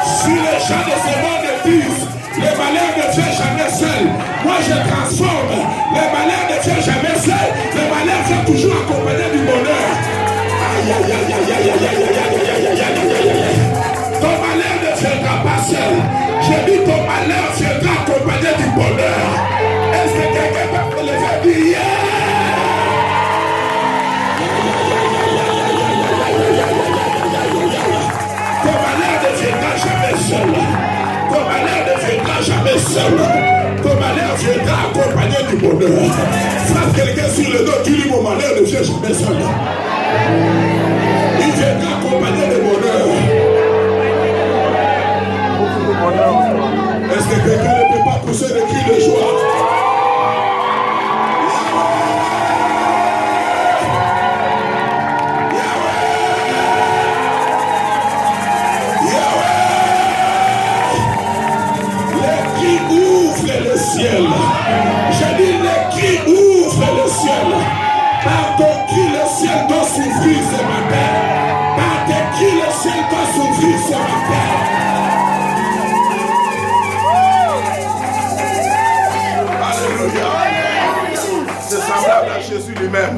Si les gens de ce monde disent, les malheurs ne viennent jamais seuls, moi je transforme. Les malheurs ne viennent jamais seuls, les malheurs viennent toujours accompagnés du bonheur. Aïe, aïe, aïe, aïe, aïe, aïe, aïe, aïe, aïe, aïe, aïe, aïe. Ton malheur ne viendra pas seul. J'ai dit ton malheur viendra accompagné du bonheur. Est-ce que quelqu'un peut lever du yeah? Ton malheur ne viendra jamais seul. Ton malheur ne viendra jamais seul. Ton malheur viendra accompagné du bonheur. Frappe quelqu'un sur le dos, tu dis mon malheur ne vient jamais seul. Il viendra accompagné de bonheur. Est-ce que quelqu'un ne peut pas pousser le cri de joie? Ciel. Je dis les cris ouvrent le ciel. Par ton cri le ciel doit s'ouvrir ce matin. Par tes cris le ciel doit s'ouvrir ce matin. Alléluia. C'est semblable à Jésus lui-même.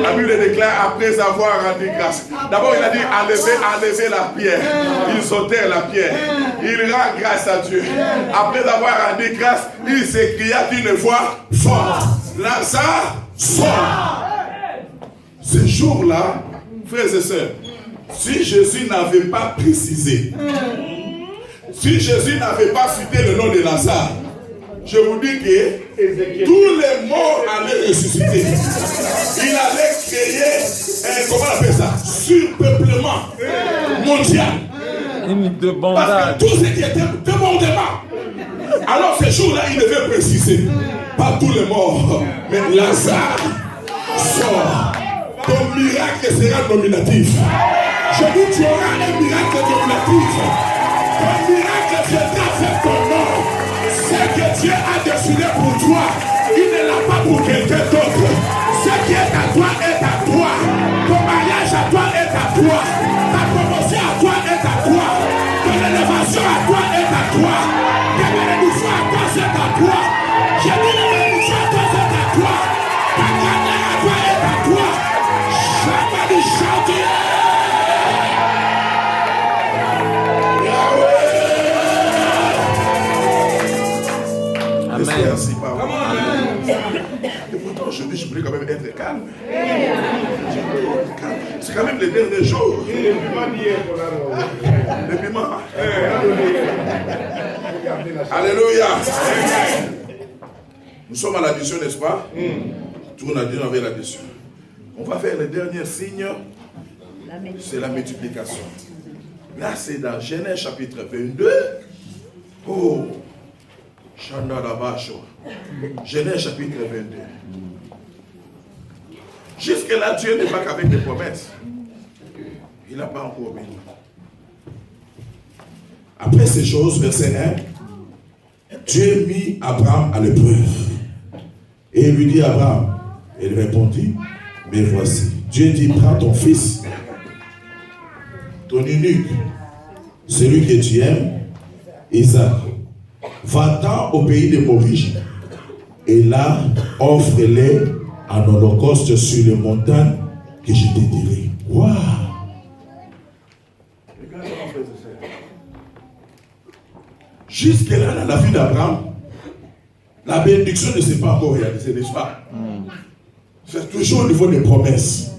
La Bible déclare après avoir rendu grâce. D'abord il a dit enlever la pierre. Ils ôtèrent la pierre. Il rend grâce à Dieu. Après avoir rendu grâce, il s'écria d'une voix forte. Lazare, sort. Ce jour-là, frères et sœurs, si Jésus n'avait pas précisé, si Jésus n'avait pas cité le nom de Lazare, je vous dis que tous les morts allaient ressusciter. Il allait créer, comment on appelle ça, surpeuplement mondial. Parce que tout ce qui était demandement. Alors ce jour-là, il devait préciser. Pas tous les morts, mais Lazare sort. Ton miracle sera nominatif. Je dis, tu auras un miracle nominatif. Ton miracle viendra faire ton nom. Ce que Dieu a décidé pour toi, il ne l'a pas pour quelqu'un d'autre. Ce qui est à toi est à toi. Ton mariage à toi est à toi. Ta promotion à toi est à toi. Ton élévation à toi est à toi. Ta bénédiction à toi c'est à toi. J'ai dit la bénédiction à toi c'est à toi. Ta grandeur à toi est à toi. Somebody shout it. Amen. Merci, pardon. Et pourtant, je dis, je voulais quand même être calme. C'est quand même les derniers jours. Le piment. Alléluia. Nous sommes à l'addition, n'est-ce pas? Tout on a dit, on avait l'addition. On va faire le dernier signe. C'est la multiplication. Là, c'est dans Genèse chapitre 22. Oh. Genèse chapitre 22. Jusque-là, Dieu n'est pas qu'avec des promesses. Il n'a pas encore béni. Après ces choses, verset 1, Dieu mit Abraham à l'épreuve. Et il lui dit à Abraham, il répondit, mais voici. Dieu dit, prends ton fils, ton unique, celui que tu aimes, Isaac. Va-t'en au pays de Moriche et là, offre-les en holocauste sur les montagnes que je te dirai. Waouh! Jusque-là, dans la vie d'Abraham, la bénédiction ne s'est pas encore réalisée, n'est-ce pas? C'est toujours au niveau des promesses.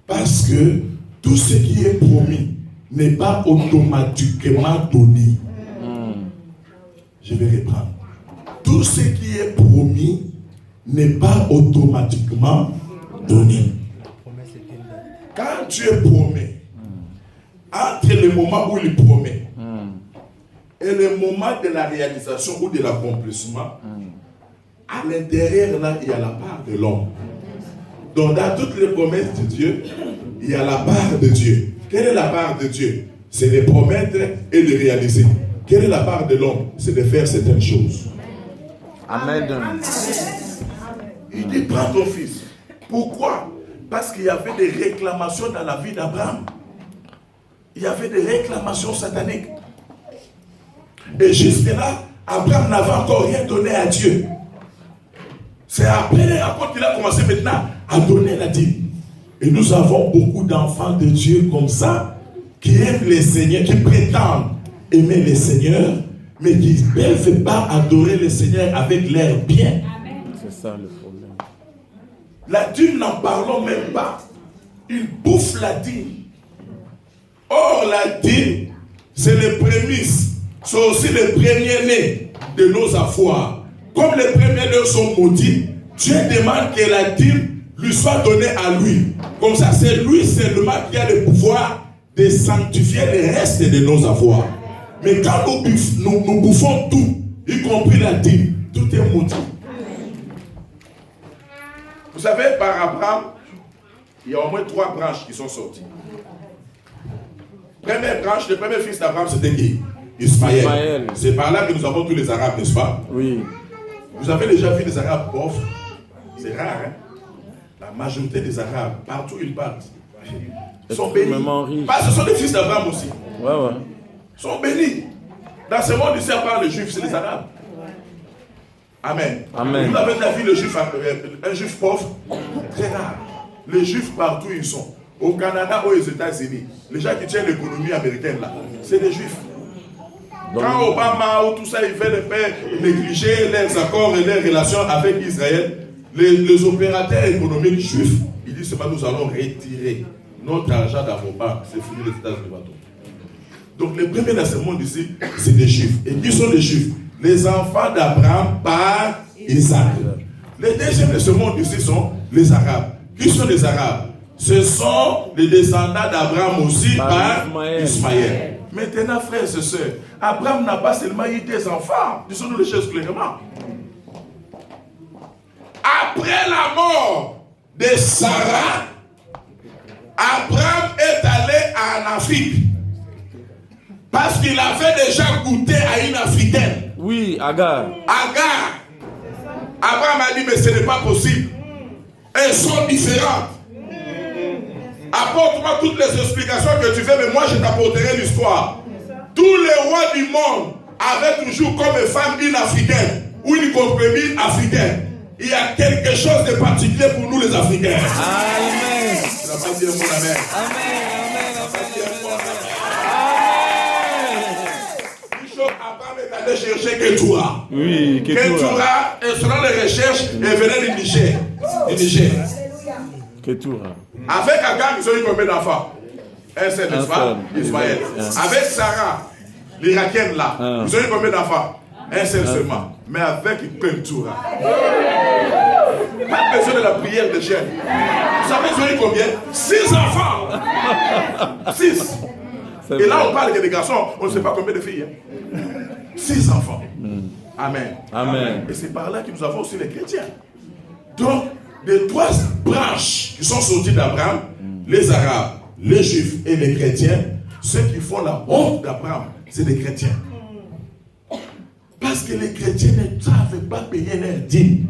Parce que tout ce qui est promis n'est pas automatiquement donné. Je vais reprendre. Tout ce qui est promis n'est pas automatiquement donné. Quand Dieu promet, entre le moment où il promet et le moment de la réalisation ou de l'accomplissement, à l'intérieur là, il y a la part de l'homme. Donc dans toutes les promesses de Dieu, il y a la part de Dieu. Quelle est la part de Dieu? C'est de promettre et de réaliser. Quelle est la part de l'homme? C'est de faire certaines choses. Amen. Il dit, prends ton fils. Pourquoi? Parce qu'il y avait des réclamations dans la vie d'Abraham. Il y avait des réclamations sataniques. Et jusque-là, Abraham n'avait encore rien donné à Dieu. C'est après qu'il a commencé maintenant à donner la dîme. Et nous avons beaucoup d'enfants de Dieu comme ça, qui aiment les Seigneurs, qui prétendent aimer les Seigneurs, mais qui ne peuvent pas adorer le Seigneur avec l'air bien. C'est ça le problème. La dîme, n'en parlons même pas. Ils bouffent la dîme. Or, la dîme, c'est les prémices. C'est aussi les premiers-nés de nos affaires. Comme les premiers-nés sont maudits, Dieu demande que la dîme lui soit donnée à lui. Comme ça, c'est lui seulement qui a le pouvoir de sanctifier les restes de nos avoirs. Mais quand nous bouffons tout, y compris la dîme, tout est maudit. Vous savez, par Abraham, il y a au moins 3 branches qui sont sorties. Première branche, le premier fils d'Abraham, c'était qui? Ismaël. C'est par là que nous avons tous les Arabes, n'est-ce pas? Oui. Vous avez déjà vu des Arabes pauvres? C'est rare, hein? La majorité des Arabes, partout où ils partent, sont bénis. Parce que ce sont des fils d'Abraham aussi. Ouais. Ils sont bénis. Dans ce monde ici, à part les Juifs, c'est les Arabes. Amen. Vous avez déjà vu un Juif pauvre? Très rare. Les Juifs partout où ils sont. Au Canada ou aux États-Unis, les gens qui tiennent l'économie américaine là, c'est des Juifs. Quand Obama ou tout ça, il fait les pères négliger leurs accords et leurs relations avec Israël, les opérateurs économiques juifs, ils disent seulement nous allons retirer notre argent dans vos banques. C'est fini les États-Unis. Donc les premiers dans ce monde ici, c'est des Juifs. Et qui sont les Juifs? Les enfants d'Abraham par Isaac. Les deuxièmes de ce monde ici sont les Arabes. Qui sont les Arabes? Ce sont les descendants d'Abraham aussi par Ismaël. Maintenant, frères et sœurs, Abraham n'a pas seulement eu des enfants. Disons-nous les choses clairement. Après la mort de Sarah, Abraham est allé en Afrique. Parce qu'il avait déjà goûté à une Africaine. Oui, Agar. Abraham a dit, mais ce n'est pas possible. Elles sont différentes. Apporte-moi toutes les explications que tu veux, mais moi je t'apporterai l'histoire. Tous les rois du monde avaient toujours comme femme une Africaine ou une concubine africaine. Il y a quelque chose de particulier pour nous les Africains. Amen. Tu n'as pas dit un mot amen. Abraham est allé chercher Ketura. Oui, Ketura, et selon les recherches, elle venait du Niger. Ketura. Avec Agar, ils ont eu combien d'enfants? Un seul, n'est-ce pas? Ismaël. Avec Sarah, l'Irakienne là, ils ont eu combien d'enfants? Un seul seulement. Mais avec Ketura. Pas besoin de la prière de Jeanne. Vous savez, ils ont eu combien? 6 enfants. 6. Et là, on parle que des garçons, on ne sait pas combien de filles. 6 enfants. Amen. Et c'est par là que nous avons aussi les chrétiens. Donc, les 3 branches qui sont sorties d'Abraham, les Arabes, les Juifs et les chrétiens, ceux qui font la honte d'Abraham, c'est des chrétiens. Parce que les chrétiens ne savent pas payer leur dîme.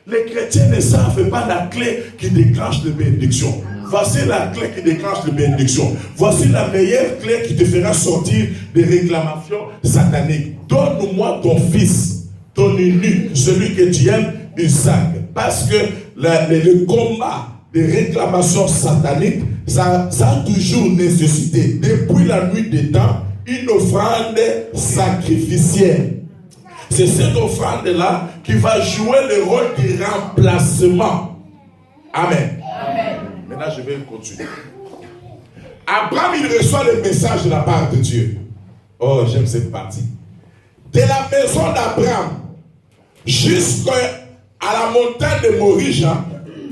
Les chrétiens ne savent pas la clé qui déclenche les bénédictions. Voici la clé qui déclenche les bénédictions. Voici la meilleure clé qui te fera sortir des réclamations sataniques. Donne-moi ton fils, ton unique, celui que tu aimes, Isaac. Parce que le combat des réclamations sataniques, ça a toujours nécessité, depuis la nuit des temps, une offrande sacrificielle. C'est cette offrande-là qui va jouer le rôle du remplacement. Amen. Maintenant, je vais continuer. Abraham, il reçoit le message de la part de Dieu. Oh, j'aime cette partie. De la maison d'Abraham jusqu'à la montagne de Morija,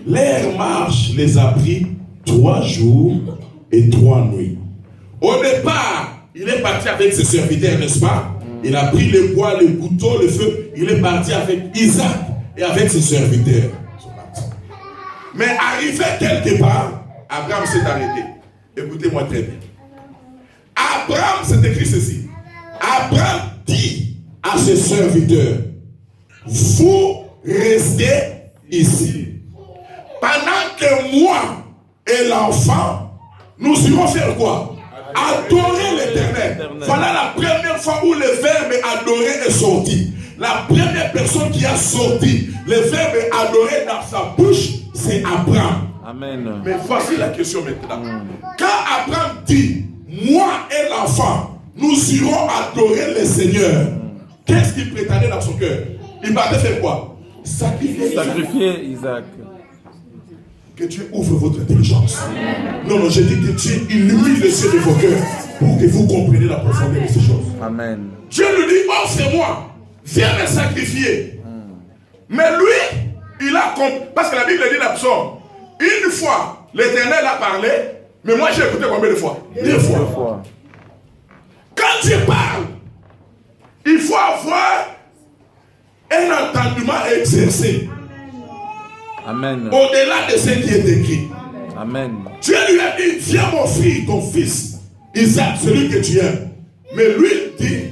leur marche les a pris 3 jours et 3 nuits. Au départ, il est parti avec ses serviteurs, n'est-ce pas? Il a pris le bois, le couteau, le feu. Il est parti avec Isaac et avec ses serviteurs. Mais arrivé quelque part, Abraham s'est arrêté. Écoutez-moi très bien. Abraham s'est écrit ceci. Abraham dit à ses serviteurs, vous restez ici. Pendant que moi et l'enfant, nous irons faire quoi? Adorer l'Éternel. Voilà la première fois où le verbe adorer est sorti. La première personne qui a sorti le verbe adorer dans sa bouche, c'est Abraham. Amen. Mais voici la question maintenant. Quand Abraham dit, moi et l'enfant, nous irons adorer le Seigneur, qu'est-ce qu'il prétendait dans son cœur? Il partait faire quoi? Sacrifier Isaac. Que Dieu ouvre votre intelligence. Non, je dis que Dieu illumine les yeux de vos cœurs pour que vous compreniez la profondeur de ces choses. Amen. Dieu lui dit, offre-moi, viens me sacrifier. Mais lui, il a compris. Parce que la Bible dit dans le psaume, une fois, l'Éternel a parlé, mais moi j'ai écouté combien de fois? 2 fois. Quand Dieu parle, il faut avoir un entendement exercé. Amen. Au-delà de ce qui est écrit. Amen. Dieu lui a dit, viens mon fils, ton fils, Isaac, celui que tu aimes. Mais lui dit,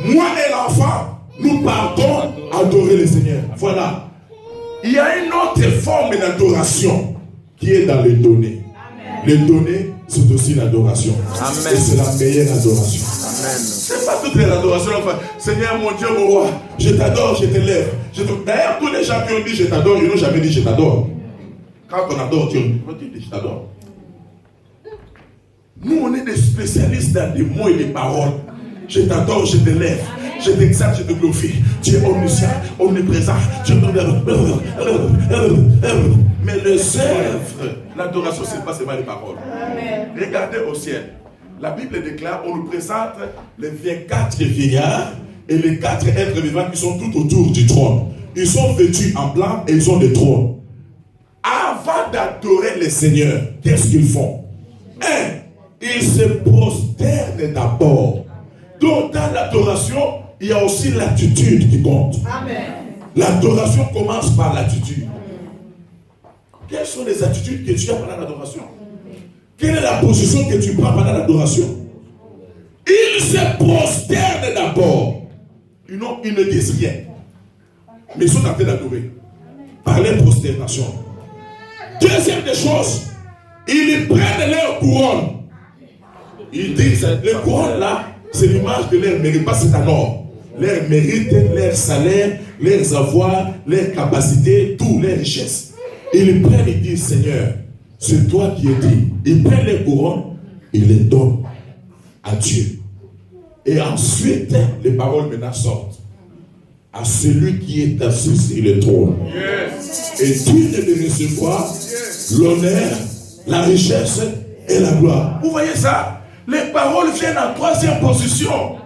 moi et l'enfant, nous partons adorer le Seigneur. Voilà. Il y a une autre forme d'adoration qui est dans les données. Les données, c'est aussi l'adoration. Et c'est la meilleure adoration. Amen. C'est pas toutes les adorations. Seigneur, mon Dieu, mon roi, je t'adore, je t'élève. D'ailleurs, tous les gens qui ont dit je t'adore, ils n'ont jamais dit je t'adore. Quand on adore Dieu, on dit je t'adore. Nous, on est des spécialistes dans des mots et des paroles. Je t'adore, je t'élève, je t'exalte, je te glorifie. Tu es omniscient, omniprésent. Mais les œuvres, l'adoration, ce n'est pas seulement les paroles. Regardez au ciel. La Bible déclare, on nous présente les 24 vieillards et les 4 êtres vivants qui sont tout autour du trône. Ils sont vêtus en blanc et ils ont des trônes. Avant d'adorer le Seigneur, qu'est-ce qu'ils font? Ils se prosternent d'abord. Donc dans l'adoration, il y a aussi l'attitude qui compte. L'adoration commence par l'attitude. Quelles sont les attitudes que tu as pendant l'adoration? Quelle est la position que tu prends pendant l'adoration? Ils se prosternent d'abord. Ils ne disent rien. Mais ils sont en train d'adorer. Par les prosternations. Deuxième des choses, ils prennent leur couronne. Ils disent, les couronnes là, c'est l'image de leur mérite, pas c'est un or. Leur mérite, leur salaire, leurs avoirs, leurs capacités, tout, leurs richesses. Ils prennent et disent, Seigneur, c'est toi qui es dit. Ils prennent les couronnes, ils les donnent à Dieu. Et ensuite, les paroles maintenant sortent. À celui qui est assis sur le trône. Et tu de recevoir l'honneur, la richesse et la gloire. Vous voyez ça? Les paroles viennent en troisième position.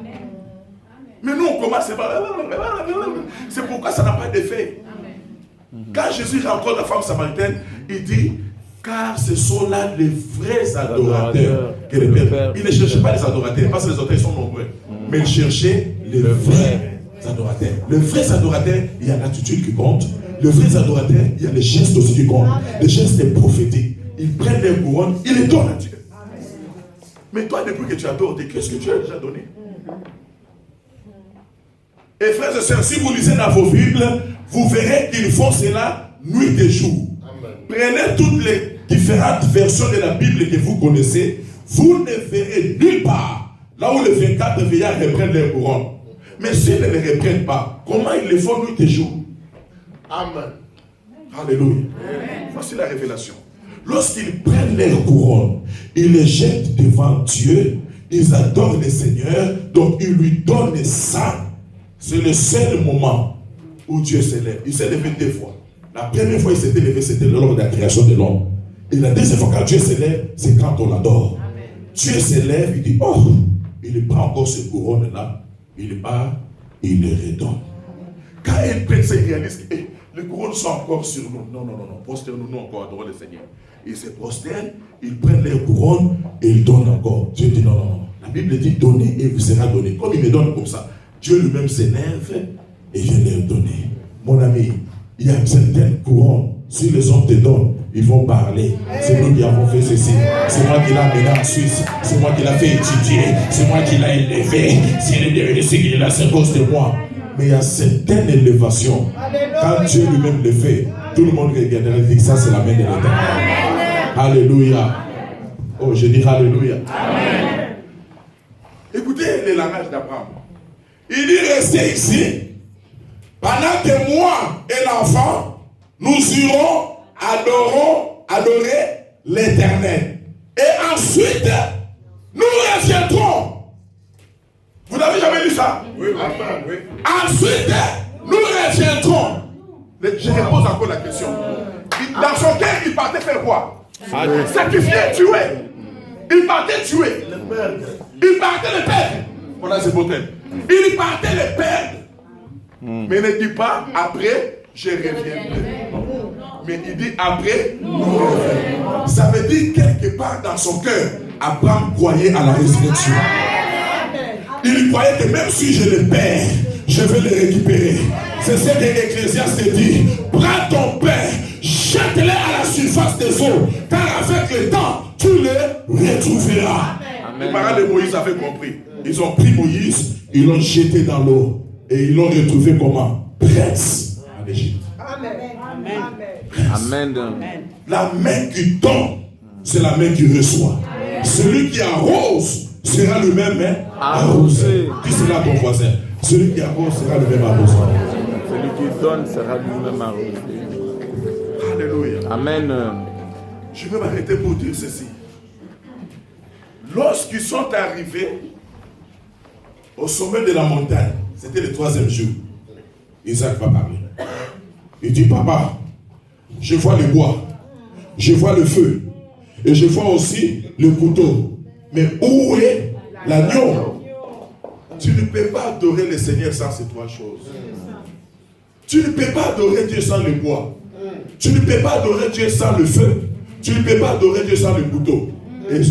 Mais nous, on commence par... C'est pourquoi ça n'a pas d'effet. Quand Jésus rencontre la femme samaritaine, il dit, car ce sont là les vrais adorateurs. Il ne cherchait pas les adorateurs, parce que les adorateurs sont nombreux. Mais il cherchait les vrais adorateurs. Les vrais adorateurs, il y a l'attitude qui compte. Les vrais adorateurs, il y a les gestes aussi qui comptent. Les gestes prophétiques. Ils prennent les couronnes, ils les donnent à Dieu. Mais toi, depuis que tu adores, qu'est-ce que tu as déjà donné? Et frères et sœurs, si vous lisez dans vos Bibles, vous verrez qu'ils font cela nuit et jour. Prenez toutes les différentes versions de la Bible que vous connaissez, vous ne verrez nulle part là où les 24 vieillards reprennent leurs couronnes. Mais s'ils ne les reprennent pas, comment ils le font nuit et jour? Amen. Alléluia. Amen. Voici la révélation. Lorsqu'ils prennent leurs couronnes, ils les jettent devant Dieu, ils adorent le Seigneur, donc ils lui donnent ça. C'est le seul moment où Dieu s'élève. Il s'est levé 2 fois. La première fois il s'était levé, c'était lors de la création de l'homme. Et la deuxième fois quand Dieu s'élève, c'est quand on l'adore. Dieu s'élève, il dit, oh, il prend encore ce couronne-là, il part, il le redonne. Quand il prend ça, il réalise que les couronnes sont encore sur nous. Non, prosterne-nous encore, adorons le Seigneur. Ils se prosternent, ils prennent les couronnes et ils donnent encore. Dieu dit non. La Bible dit donnez et vous sera donné. Comme il me donne comme ça, Dieu lui-même s'énerve et vient leur donner. Mon ami, il y a certaines couronnes. Si les hommes te donnent, ils vont parler. C'est nous qui avons fait ceci. C'est moi qui l'ai amené en Suisse. C'est moi qui l'ai fait étudier. C'est moi qui l'ai élevé. S'il est devenu ce qu'il est là, c'est à cause de moi. Mais il y a certaines élévations. Quand Dieu lui-même le fait, tout le monde regardera et dit ça, c'est la main de l'Éternel. Alléluia. Oh, je dis Alléluia. Amen. Écoutez le langage d'Abraham. Il dit restez ici pendant que moi et l'enfant nous irons adorer l'Éternel. Et ensuite nous reviendrons. Vous n'avez jamais lu ça? Oui. Ensuite nous reviendrons. Je repose encore la question. Dans son cœur, il partait faire quoi? Sacrifier, tuer. Il partait tuer. Il partait le perdre. Voilà ce beau thème. Il partait le perdre. Mais ne dit pas après, je reviendrai. mais il dit après, nous reviendrons. Ça veut dire quelque part dans son cœur, Abraham croyait à la résurrection. Il croyait que même si je les perds, je vais les récupérer. C'est ce que l'Ecclésiaste dit. Prends ton père, jette-les à la surface des eaux, car avec le temps, tu les retrouveras. Les parents de Moïse avaient compris. Ils ont pris Moïse, ils l'ont jeté dans l'eau et ils l'ont retrouvé comment? Prince en Égypte. Amen. La main qui donne, c'est la main qui reçoit. Celui qui arrose sera le même arrosé. Qui sera ton voisin? Celui qui arrose sera le même arrosé. Celui qui donne sera lui-même arrosé. Alléluia. Amen. Je vais m'arrêter pour dire ceci. Lorsqu'ils sont arrivés au sommet de la montagne, c'était le 3e jour, Isaac va parler. Il dit, papa, je vois le bois, je vois le feu, et je vois aussi le couteau. Mais où est l'agneau? Tu ne peux pas adorer le Seigneur sans ces 3 choses. Tu ne peux pas adorer Dieu sans le bois. Tu ne peux pas adorer Dieu sans le feu. Tu ne peux pas adorer Dieu sans le couteau. Et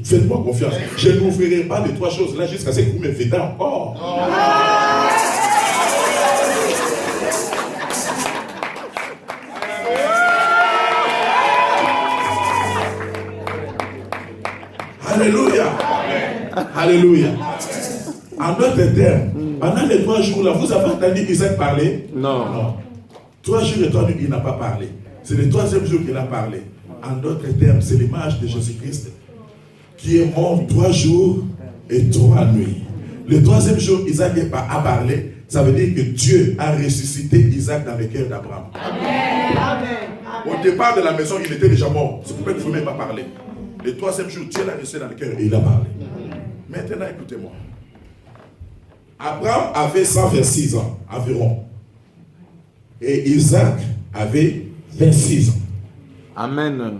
faites-moi confiance. Je n'ouvrirai pas les 3 choses là jusqu'à ce que vous me faites encore. Alléluia. Alléluia. En d'autres termes, pendant les 3 jours là, vous avez entendu Isaac parler? Non. 3 jours et 3 nuits, il n'a pas parlé. C'est le 3e jour qu'il a parlé. En d'autres termes, c'est l'image de Jésus-Christ qui est mort 3 jours et 3 nuits. Le 3e jour, Isaac a parlé. Ça veut dire que Dieu a ressuscité Isaac dans le cœur d'Abraham. Au départ de la maison, il était déjà mort. C'est pourquoi il ne faut même pas parler. Le 3e jour, Dieu l'a ressuscité dans le cœur et il a parlé. Maintenant, écoutez-moi. Abraham avait 126 ans environ. Et Isaac avait 26 ans. Amen.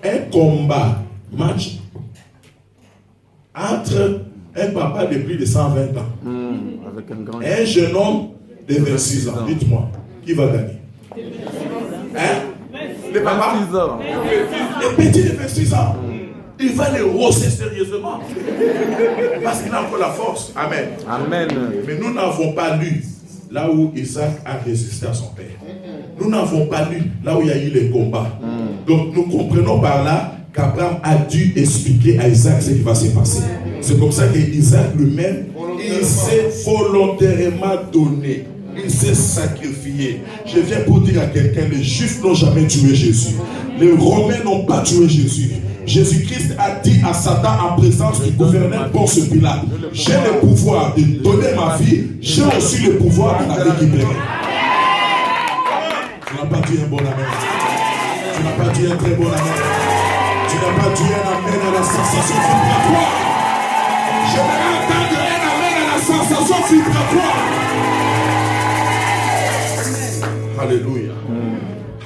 Un combat, match entre un papa de plus de 120 ans Avec un grand... et un jeune homme de 26 ans. Dites-moi, qui va gagner? Hein? Le papa? 26 ans. Le petit de 26 ans. Il va les rosser sérieusement. Parce qu'il a encore la force. Amen. Amen. Mais nous n'avons pas lu là où Isaac a résisté à son père. Nous n'avons pas lu là où il y a eu les combats. Donc nous comprenons par là qu'Abraham a dû expliquer à Isaac ce qui va se passer. C'est comme ça qu'Isaac lui-même, il s'est volontairement donné. Il s'est sacrifié. Je viens pour dire à quelqu'un, les Juifs n'ont jamais tué Jésus. Les Romains n'ont pas tué Jésus. Jésus-Christ a dit à Satan en présence du gouverneur Ponce Pilate, j'ai le pouvoir de donner ma vie, j'ai aussi le pouvoir de la récupérer. Tu n'as pas dit un bon amen. Tu n'as pas dit un très bon amen. Tu n'as pas dit un amen à la sensation vibratoire. Je vais entendre un amen à la sensation vibratoire. Alléluia.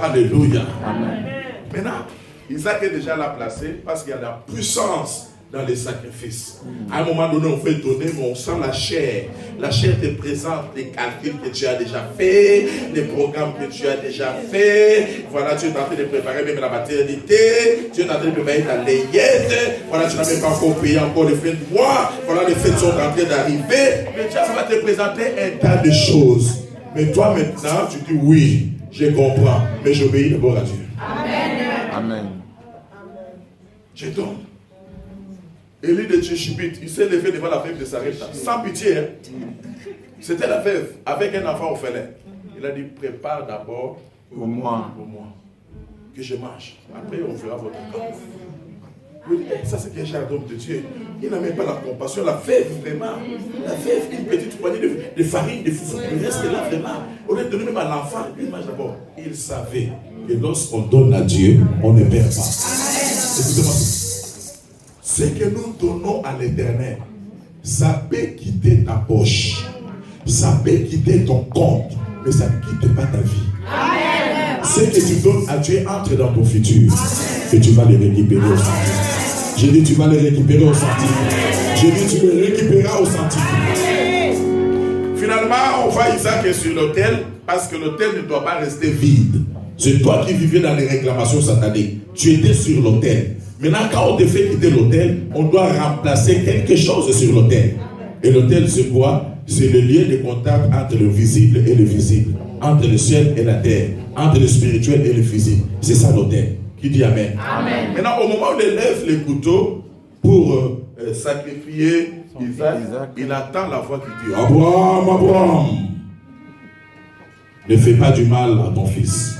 Alléluia. Amen. Maintenant, Isaac est déjà là placé parce qu'il y a la puissance dans les sacrifices. À un moment donné, on fait donner, mais on sent la chair. La chair te présente les calculs que tu as déjà fait, les programmes que tu as déjà fait. Voilà, tu es en train de préparer même la maternité, tu es en train de préparer ta layette. Voilà, tu n'as même pas encore payé encore les fêtes du mois. Voilà, les fêtes sont en train d'arriver. Mais Dieu va te présenter un tas de choses. Mais toi maintenant, tu dis oui, je comprends, mais j'obéis d'abord à Dieu. Amen. Je donne. Élie de Tishbite, il s'est levé devant la veuve de Sarepta, sans pitié. Hein? C'était la veuve, avec un enfant orphelin. Il a dit, prépare d'abord Pour moi. que je mange. Après, on fera votre camp. Oui, ça c'est un jardin de Dieu. Il n'a même pas la compassion. La veuve, vraiment. La veuve, une petite poignée de farine, de foufou. Il reste là, vraiment. Au lieu de donner même à l'enfant, il mange d'abord. Il savait que lorsqu'on donne à Dieu, on ne perd pas. Écoutez-moi. Ce que nous donnons à l'Éternel, ça peut quitter ta poche, ça peut quitter ton compte, mais ça ne quitte pas ta vie. Amen. Ce que tu donnes à Dieu entre dans ton futur, et tu vas les récupérer au centime. J'ai dit tu vas les récupérer au centime. J'ai dit tu les récupéreras au centime. Finalement, on voit Isaac sur l'autel, parce que l'autel ne doit pas rester vide. C'est toi qui vivais dans les réclamations sataniques. Tu étais sur l'autel. Maintenant, quand on te fait quitter l'autel, on doit remplacer quelque chose sur l'autel. Et l'autel, c'est quoi? C'est le lien de contact entre le visible et le visible, entre le ciel et la terre, entre le spirituel et le physique. C'est ça l'autel. Qui dit Amen? Amen. Maintenant, au moment où il lève les couteaux pour sacrifier Isaac, il attend la voix qui dit Abraham, Abraham, ne fais pas du mal à ton fils.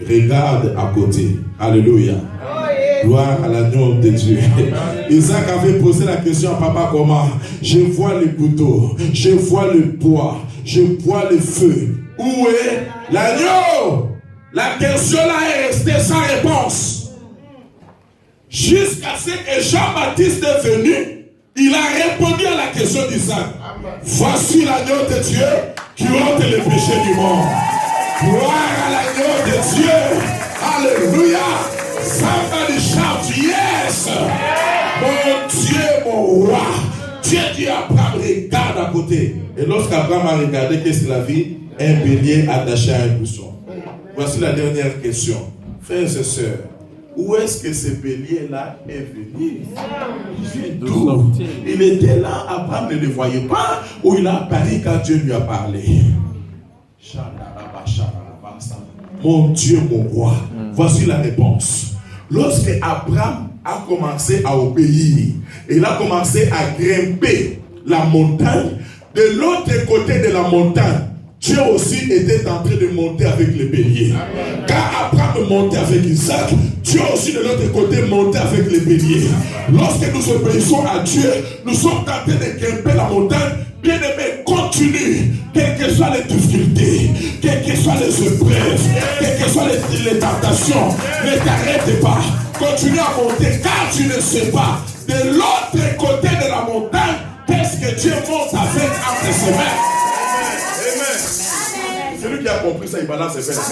Regarde à côté. Alléluia. Gloire à l'agneau de Dieu. Isaac avait posé la question à papa comment? Je vois les couteaux, je vois le bois, je vois le feu. Où est l'agneau? La question là est restée sans réponse. Jusqu'à ce que Jean-Baptiste est venu, il a répondu à la question d'Isaac. Voici l'agneau de Dieu qui ôte les péchés du monde. Gloire à l'agneau de Dieu. Alléluia. Somebody shout yes. Mon Dieu, mon roi. Dieu dit à Abraham, regarde à côté. Et lorsqu'Abraham a regardé, qu'est-ce qu'il a vu? Un bélier attaché à un buisson. Voici la dernière question. Frères et sœurs, où est-ce que ce bélier-là est venu? D'où? Il était là, Abraham ne le voyait pas, ou il a apparu quand Dieu lui a parlé. Mon Dieu, mon roi. Voici la réponse. Lorsque Abraham a commencé à obéir, il a commencé à grimper la montagne, de l'autre côté de la montagne, Dieu aussi était en train de monter avec les béliers. Quand Abraham montait avec Isaac, Dieu aussi de l'autre côté montait avec les béliers. Lorsque nous obéissons à Dieu, nous sommes en train de grimper la montagne. Bien-aimé, continue, quelles que soient les difficultés, quelles que soient les épreuves, quelles que soient les tentations, ne t'arrête pas. Continue à monter, car tu ne sais pas de l'autre côté de la montagne, qu'est-ce que Dieu monte avec entre ses mains. Amen. Celui qui a compris ça, il balance ses mains.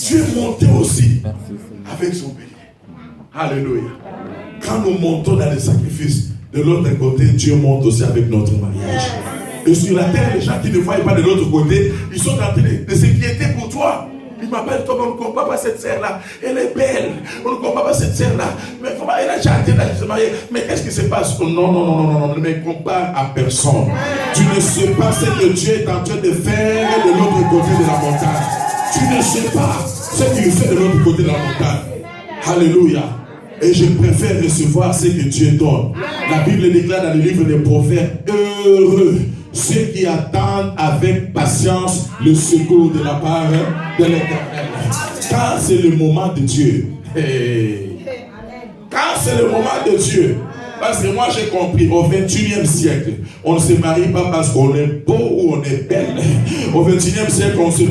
Dieu montait aussi avec son bélier. Alléluia. Quand nous montons dans les sacrifices, de l'autre côté, Dieu monte aussi avec notre mariage. Et sur la terre, les gens qui ne voient pas de l'autre côté, ils sont en train de s'inquiéter pour toi. Ils m'appellent, toi, on ne comprend pas cette sœur-là. Elle est belle. On ne comprend pas cette sœur-là. Mais comment elle a déjà été là, elle s'est mariée. Mais qu'est-ce qui se passe? Non, ne me compare à personne. Tu ne sais pas ce que Dieu est en train de faire de l'autre côté de la montagne. Tu ne sais pas ce qu'il fait de l'autre côté de la montagne. Alléluia. Et je préfère recevoir ce que Dieu donne. La Bible déclare dans le livre des Proverbes, heureux ceux qui attendent avec patience le secours de la part de l'Éternel. Quand c'est le moment de Dieu. Quand c'est le moment de Dieu. Parce que moi j'ai compris, au 21e siècle, on ne se marie pas parce qu'on est beau ou on est belle. Au 21e siècle, on ne se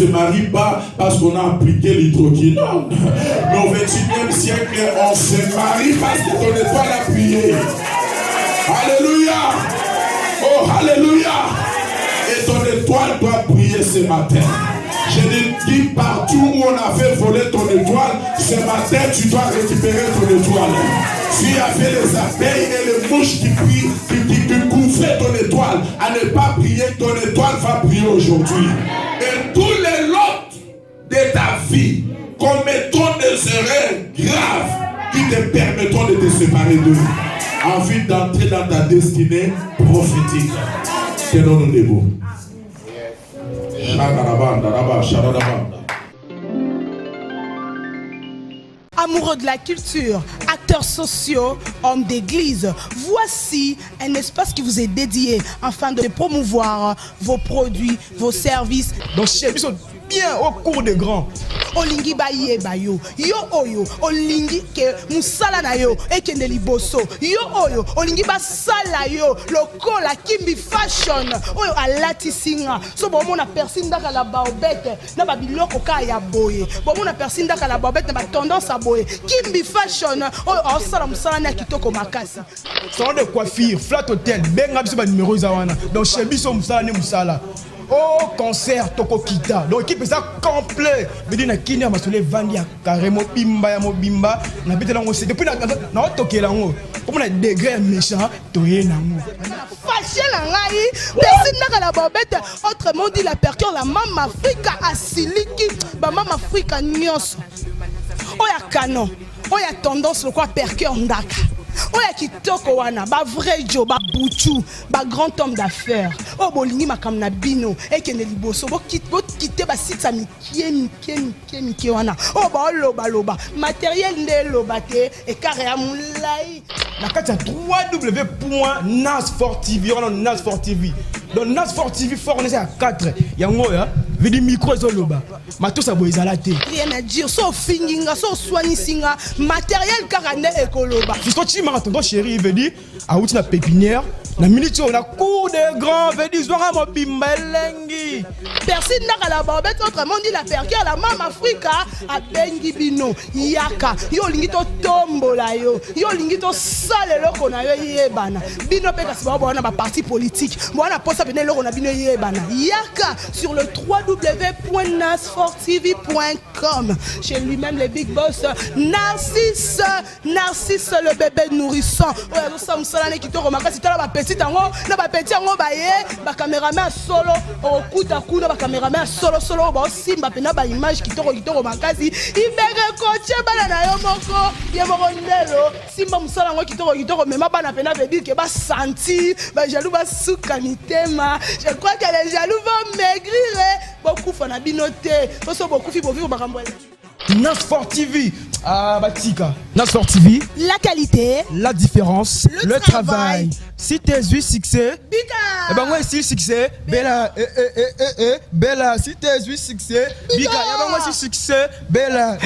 marie pas parce qu'on a appliqué l'hydroquinone. Mais au 21e siècle, on se marie parce que ton étoile a prié. Alléluia! Oh, alléluia! Et ton étoile doit briller ce matin. Je te dis, partout où on avait volé ton étoile, ce matin tu dois récupérer ton étoile. S'il y avait les abeilles et les mouches qui couvraient ton étoile à ne pas briller, ton étoile va briller aujourd'hui. Et tous les lots de ta vie commettront des erreurs graves qui te permettront de te séparer d'eux. Envie d'entrer dans ta destinée prophétique. Tenons-nous debout. Amoureux de la culture, acteurs sociaux, hommes d'église, voici un espace qui vous est dédié afin de promouvoir vos produits, vos services. Donc chez nous sommes bien au cours des grands. Olingi baye bayo, yo oyo, olingi ke musala na yo, ekende liboso, yo oyo, olingi basala yo, lokola kimbi fashion, oyo alati singa, so bomona persindaka la baobete, na babiloko ka ya boye, bomona persindaka la baobete na ba tendance à boye, kimbi fashion, oyo osala musala na kitoko makasi. Salon de coiffure, flat hotel, benga biso ba numéro zawana. Donc chez biso musala ni musala. Au concert Toko Kita. Donc l'équipe est ça complet. Mais dit na kini a masole vandi ya carrément bimba ya mobimba na bete lango c'est depuis na toke lango. Comme na degré méchant toye nango. Fashion ngai, personne la bobette, autrement dit la percure, la Mama Africa asiliki, ba Mama Africa nyos. Oya canon, oya tendance le quoi percure ndaka. Oya kitoko wana, ba vrai Joe, ba bouchou, ba grand homme d'affaires. Oh bolingi makam na bino, ekene liboso, bo kite ba site sa mikie wana. Oh ba loba, matériel nde loba te, et carré à moulai. La carte c'est www.nasfortv, on a Nasfortv. Donc Nasfortv fort on est à 4. Yango ya, vidi micro ezoloba. Matos abo ezalate. Rien à dire, so finginga, so soignisinga, matériel carane ekoloba. Juste tu m'as tonton chéri, il veut dire à outil la pépinière. La minute on a cours des grands, veut dire soir mo bimbelengi. Personne n'a la bobette, autrement dit la percure, la Mama Africa a bengi bino, yaka, yo lingi to tombola yo lingi to sale loko na yo yebana. Bino pe kasi ba na ba parti politique. Bona posa bene loko na bino yebana. Yaka sur le www.nasfortv.com. Chez lui-même le big boss Narcisse le bébé nourrissant. Oya zo samsala ki to romaka sitala ba petit ango, na ba petit ango ba ye, ba cameraman solo okuta kuna ba cameraman solo ba simba pena ba image kitoko makasi ibere koche bana na yo moko ye moko ndelo simba musala ngo kitoko mema bana pena veut dire que ba senti ba jaloux ba suka mitema. Je crois que les jaloux vont maigrir beaucoup fana binoté so beaucoup fi bovi ba kambola. Nasfortv. Ah Batika. Nasfortv. La qualité, La différence, Le travail. Si t'es eu succès, Bika. eh ben moi ici succès, Bella, Bella, si t'es eu succès, Bika, eh ben moi ici succès, Bella.